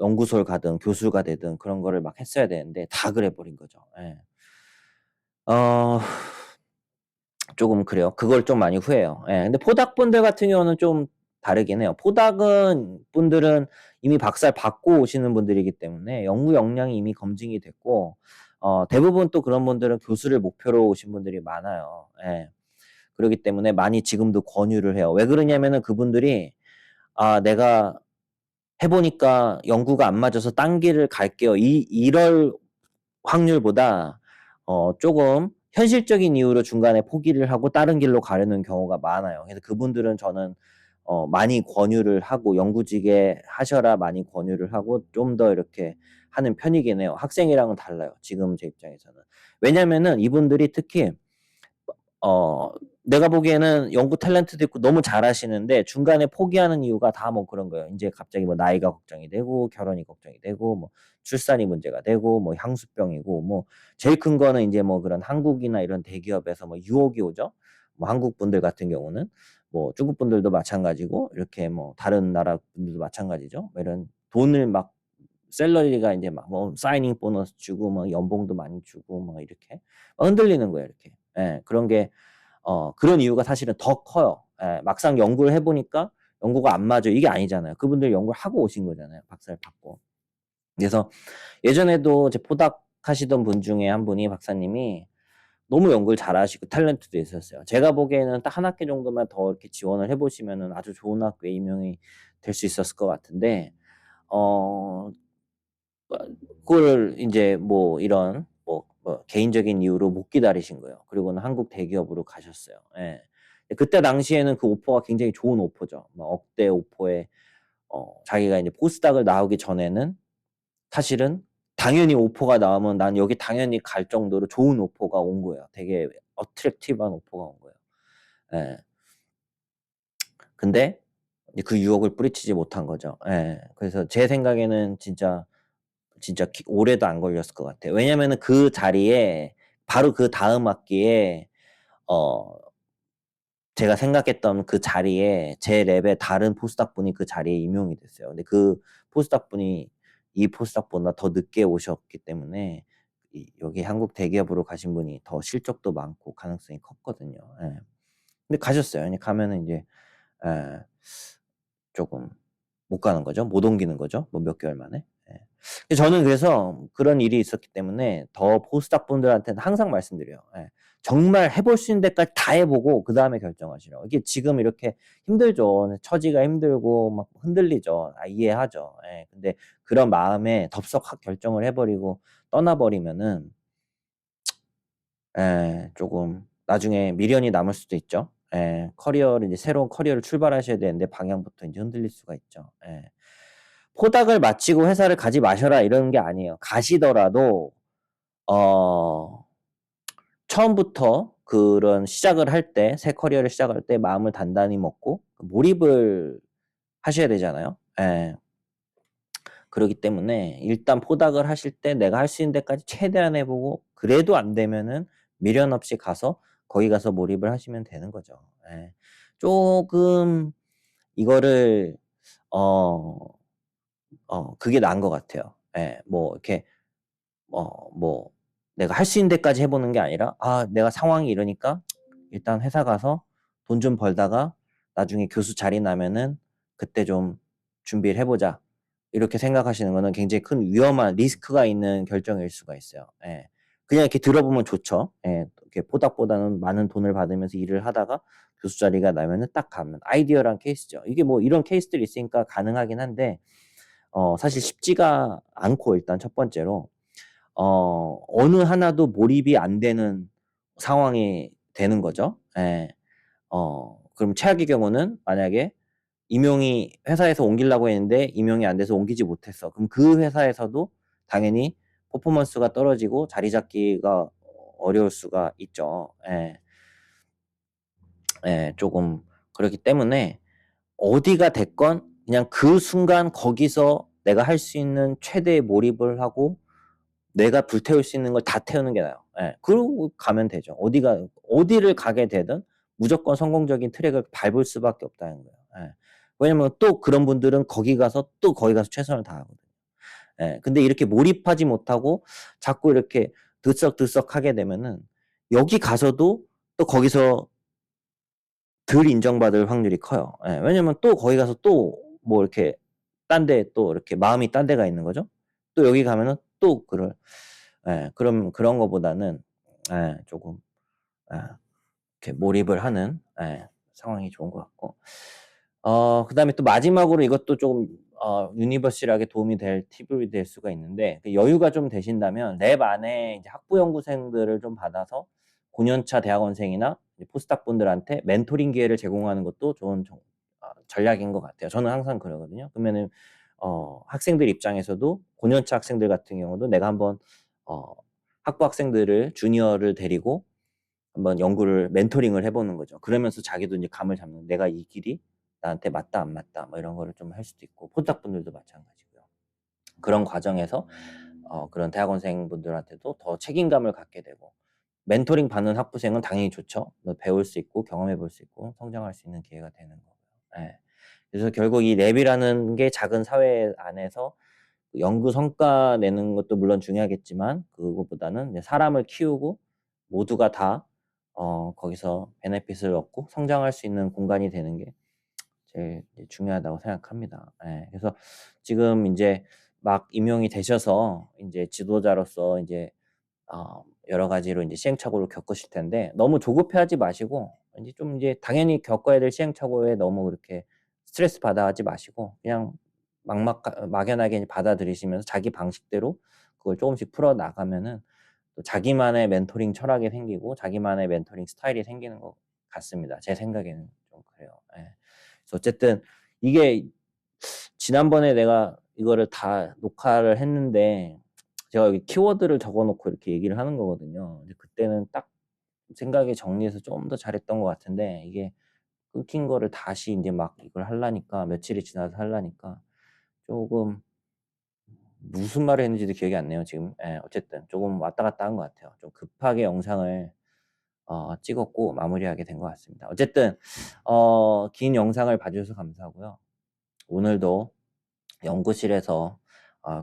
연구소를 가든 교수가 되든 그런 거를 막 했어야 되는데 다 그래 버린 거죠. 예. 어 쪼금 그래요. 그걸 좀 많이 후회해요. 예. 근데 포닥 분들 같은 경우는 좀 다르긴 해요. 포닥은 분들은 이미 박사를 받고 오시는 분들이기 때문에 연구 역량이 이미 검증이 됐고 대부분 또 그런 분들은 교수를 목표로 오신 분들이 많아요. 예. 그러기 때문에 많이 지금도 권유를 해요. 왜 그러냐면은 그분들이 내가 해 보니까 연구가 안 맞아서 딴 길을 갈게요." 이럴 확률보다 쪼금 현실적인 이유로 중간에 포기를 하고 다른 길로 가려는 경우가 많아요. 그래서 그분들은 저는 많이 권유를 하고 "연구직에 하셔라." 많이 권유를 하고 좀 더 이렇게 하는 편이긴 해요. 학생이랑은 달라요, 지금 제 입장에서는. 왜냐면은 이분들이 특히 어 내가 보기에는 연구 탤런트도 있고 너무 잘하시는데 중간에 포기하는 이유가 다 뭐 그런 거예요. 인제 갑자기 뭐 나이가 걱정이 되고 결혼이 걱정이 되고 뭐 출산이 문제가 되고 뭐 향수병이고 뭐 제일 큰 거는 인제 뭐 그런 한국이나 이런 대기업에서 뭐 유혹이 오죠. 뭐 한국 분들 같은 경우는 뭐 중국 분들도 마찬가지고 이렇게 뭐 다른 나라 분들도 마찬가지죠. 뭐 이런 돈을 막 샐러리가 인제 막 뭐 사이닝 보너스 주고 뭐 연봉도 많이 주고 뭐 이렇게 흔들리는 거예요 이렇게. 예. 그런 게 그런 이유가 사실은 더 커요. 예. 막상 연구를 해 보니까 연구가 안 맞아요. 이게 아니잖아요. 그분들이 연구를 하고 오신 거잖아요, 박사를 받고. 그래서 예전에도 이제 포닥 하시던 분 중에 한 분이 박사님이 너무 연구를 잘하시고 탤런트도 있었어요. 제가 보기에는 딱 한 학기 정도만 더 이렇게 지원을 해 보시면은 아주 좋은 학교에 임용이 될 수 있었을 것 같은데 어 그걸 인제 뭐 이런 개인적인 이유로 못 기다리신 거예요. 그리고는 한국 대기업으로 가셨어요. 예. 그때 당시에는 그 오퍼가 굉장히 좋은 오퍼죠. 뭐 억대 오퍼에 자기가 인제 포스닥을 나오기 전에는 사실은 당연히 오퍼가 나오면 '난 여기 당연히 갈 정도로 좋은 오퍼가 온 거예요. 되게 어트랙티브한 오퍼가 온 거예요. 예. 근데 이제 그 유혹을 뿌리치지 못한 거죠. 예. 그래서 제 생각에는 진짜 오래도 안 걸렸을 것 같아요. 왜냐면은 그 자리에 바로 그다음 학기에 어 제가 생각했던 그 자리에 제 랩의 다른 포스닥 분이 그 자리에 임용이 됐어요. 근데 그 포스닥 분이 이 포스닥보다 더 늦게 오셨기 때문에 여기 한국 대기업으로 가신 분이 더 실적도 많고 가능성이 컸거든요. 예. 근데 가셨어요. 근데 가면은 인제 예 쪼금 못 가는 거죠. 못 옮기는 거죠. 뭐 몇 개월 만에. 예. 저는 그래서 그런 일이 있었기 때문에 더 포스닥 분들한테는 항상 말씀드려요. 예. 정말 해볼 수 있는 데까지 다 해 보고 그다음에 결정하시라고. 이게 지금 이렇게 힘들죠. 처지가 힘들고 막 흔들리죠. 이해하죠. 예. 근데 그런 마음에 덥석 확 결정을 해 버리고 떠나 버리면은 쪼금 나중에 미련이 남을 수도 있죠. 예. 커리어를 이제 새로운 커리어를 출발하셔야 되는데 방향부터 인제 흔들릴 수가 있죠. 예. "포닥을 마치고 회사를 가지 마셔라." 이러는 게 아니에요. 가시더라도 어 처음부터 그런 시작을 할 때 새 커리어를 시작할 때 마음을 단단히 먹고 몰입을 하셔야 되잖아요. 예. 그러기 때문에 일단 포닥을 하실 때 내가 할 수 있는 데까지 최대한 해 보고 그래도 안 되면은 미련 없이 가서 거기 가서 몰입을 하시면 되는 거죠. 예. 쪼금 이거를 어 그게 나은 것 같아요. 예. 뭐 이렇게 뭐 내가 할 수 있는 데까지 해 보는 게 아니라 '아 내가 상황이 이러니까 일단 회사 가서 돈 좀 벌다가 나중에 교수 자리 나면은 그때 좀 준비를 해 보자. 이렇게 생각하시는 거는 굉장히 큰 위험한 리스크가 있는 결정일 수가 있어요. 예. 그냥 이렇게 들어보면 좋죠. 예. 이렇게 포닥보다는 많은 돈을 받으면서 일을 하다가 교수 자리가 나면은 딱 가면 아이디어란 케이스죠. 이게 뭐 이런 케이스들이 있으니까 가능하긴 한데 사실 쉽지가 않고 일단 첫 번째로 어느 하나도 몰입이 안 되는 상황이 되는 거죠. 예. 그럼 최악의 경우는 만약에 임용이 회사에서 옮기려고 했는데 임용이 안 돼서 옮기지 못했어. 그럼 그 회사에서도 당연히 퍼포먼스가 떨어지고 자리 잡기가 어려울 수가 있죠. 예. 예. 조금 그렇기 때문에 어디가 됐건 그냥 그 순간 거기서 내가 할 수 있는 최대의 몰입을 하고 내가 불태울 수 있는 걸 다 태우는 게 나아요. 예. 그러고 가면 되죠. 어디를 가게 되든 무조건 성공적인 트랙을 밟을 수밖에 없다는 거예요. 예. 왜냐면 또 그런 분들은 거기 가서 최선을 다하거든요. 예. 근데 이렇게 몰입하지 못하고 자꾸 이렇게 들썩들썩하게 되면은 여기 가서도 또 거기서 덜 인정받을 확률이 커요. 예. 왜냐면 또 거기 가서 또 뭐 이렇게 딴 데 또 이렇게 마음이 딴 데가 있는 거죠. 또 여기 가면은 또 그런 거보다는 조금 예 이렇게 몰입을 하는 상황이 좋은 것 같고 그다음에 또 마지막으로 이것도 조금 유니버셜하게 도움이 될 팁이 될 수가 있는데 그 여유가 좀 되신다면 랩 안에 이제 학부 연구생들을 좀 받아서 9 년차 대학원생이나 이제 포스닥 분들한테 멘토링 기회를 제공하는 것도 좋은 전략인 것 같아요. 저는 항상 그러거든요. 그러면은 학생들 입장에서도 9 년차 학생들 같은 경우도 내가 한번 어 학부 학생들을 주니어를 데리고 한번 연구를 멘토링을 해 보는 거죠. 그러면서 자기도 인제 감을 잡는 '내가 이 길이 나한테 맞다 안 맞다.' 뭐 이런 거를 좀 할 수도 있고 포스닥 분들도 마찬가지고요. 그런 과정에서 그런 대학원생분들한테도 더 책임감을 갖게 되고 멘토링 받는 학부생은 당연히 좋죠. 뭐 배울 수 있고 경험해 볼 수 있고 성장할 수 있는 기회가 되는 거고요. 예. 그래서 결국 이 랩이라는 게 작은 사회 안에서 연구 성과 내는 것도 물론 중요하겠지만 그것보다는 이제 사람을 키우고 모두가 다 거기서 베네핏을 얻고 성장할 수 있는 공간이 되는 게 제일 이제 중요하다고 생각합니다. 예. 그래서 지금 인제 막 임용이 되셔서 인제 지도자로서 인제 여러 가지로 인제 시행착오를 겪으실 텐데 너무 조급해하지 마시고 인제 좀 이제 당연히 겪어야 될 시행착오에 너무 그렇게 스트레스 받아 하지 마시고 그냥 막연하게 받아들이시면서 자기 방식대로 그걸 쪼금씩 풀어 나가면은 또 자기만의 멘토링 철학이 생기고 자기만의 멘토링 스타일이 생기는 것 같습니다. 제 생각에는 좀 그래요. 예. 그래서 어쨌든 이게 지난번에 내가 이거를 다 녹화를 했는데 제가 여기 키워드를 적어 놓고 이렇게 얘기를 하는 거거든요. 근데 그때는 딱 생각이 정리해서 좀 더 잘했던 것 같은데 이게 끊긴 거를 다시 인제 막 이걸 하려니까 며칠이 지나서 하려니까 쪼금 무슨 말을 했는지도 기억이 안 나요 지금. 예. 어쨌든 쪼금 왔다 갔다 한 것 같아요. 좀 급하게 영상을 찍었고 마무리하게 된 것 같습니다. 어쨌든 긴 영상을 봐 주셔서 감사하고요. 오늘도 연구실에서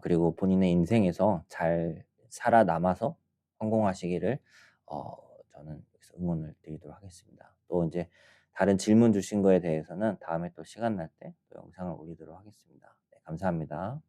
그리고 본인의 인생에서 잘 살아남아서 성공하시기를 어 저는 여기서 응원을 드리도록 하겠습니다. 또 인제 다른 질문 주신 거에 대해서는 다음에 또 시간 날 때 또 영상을 올리도록 하겠습니다. 네 감사합니다.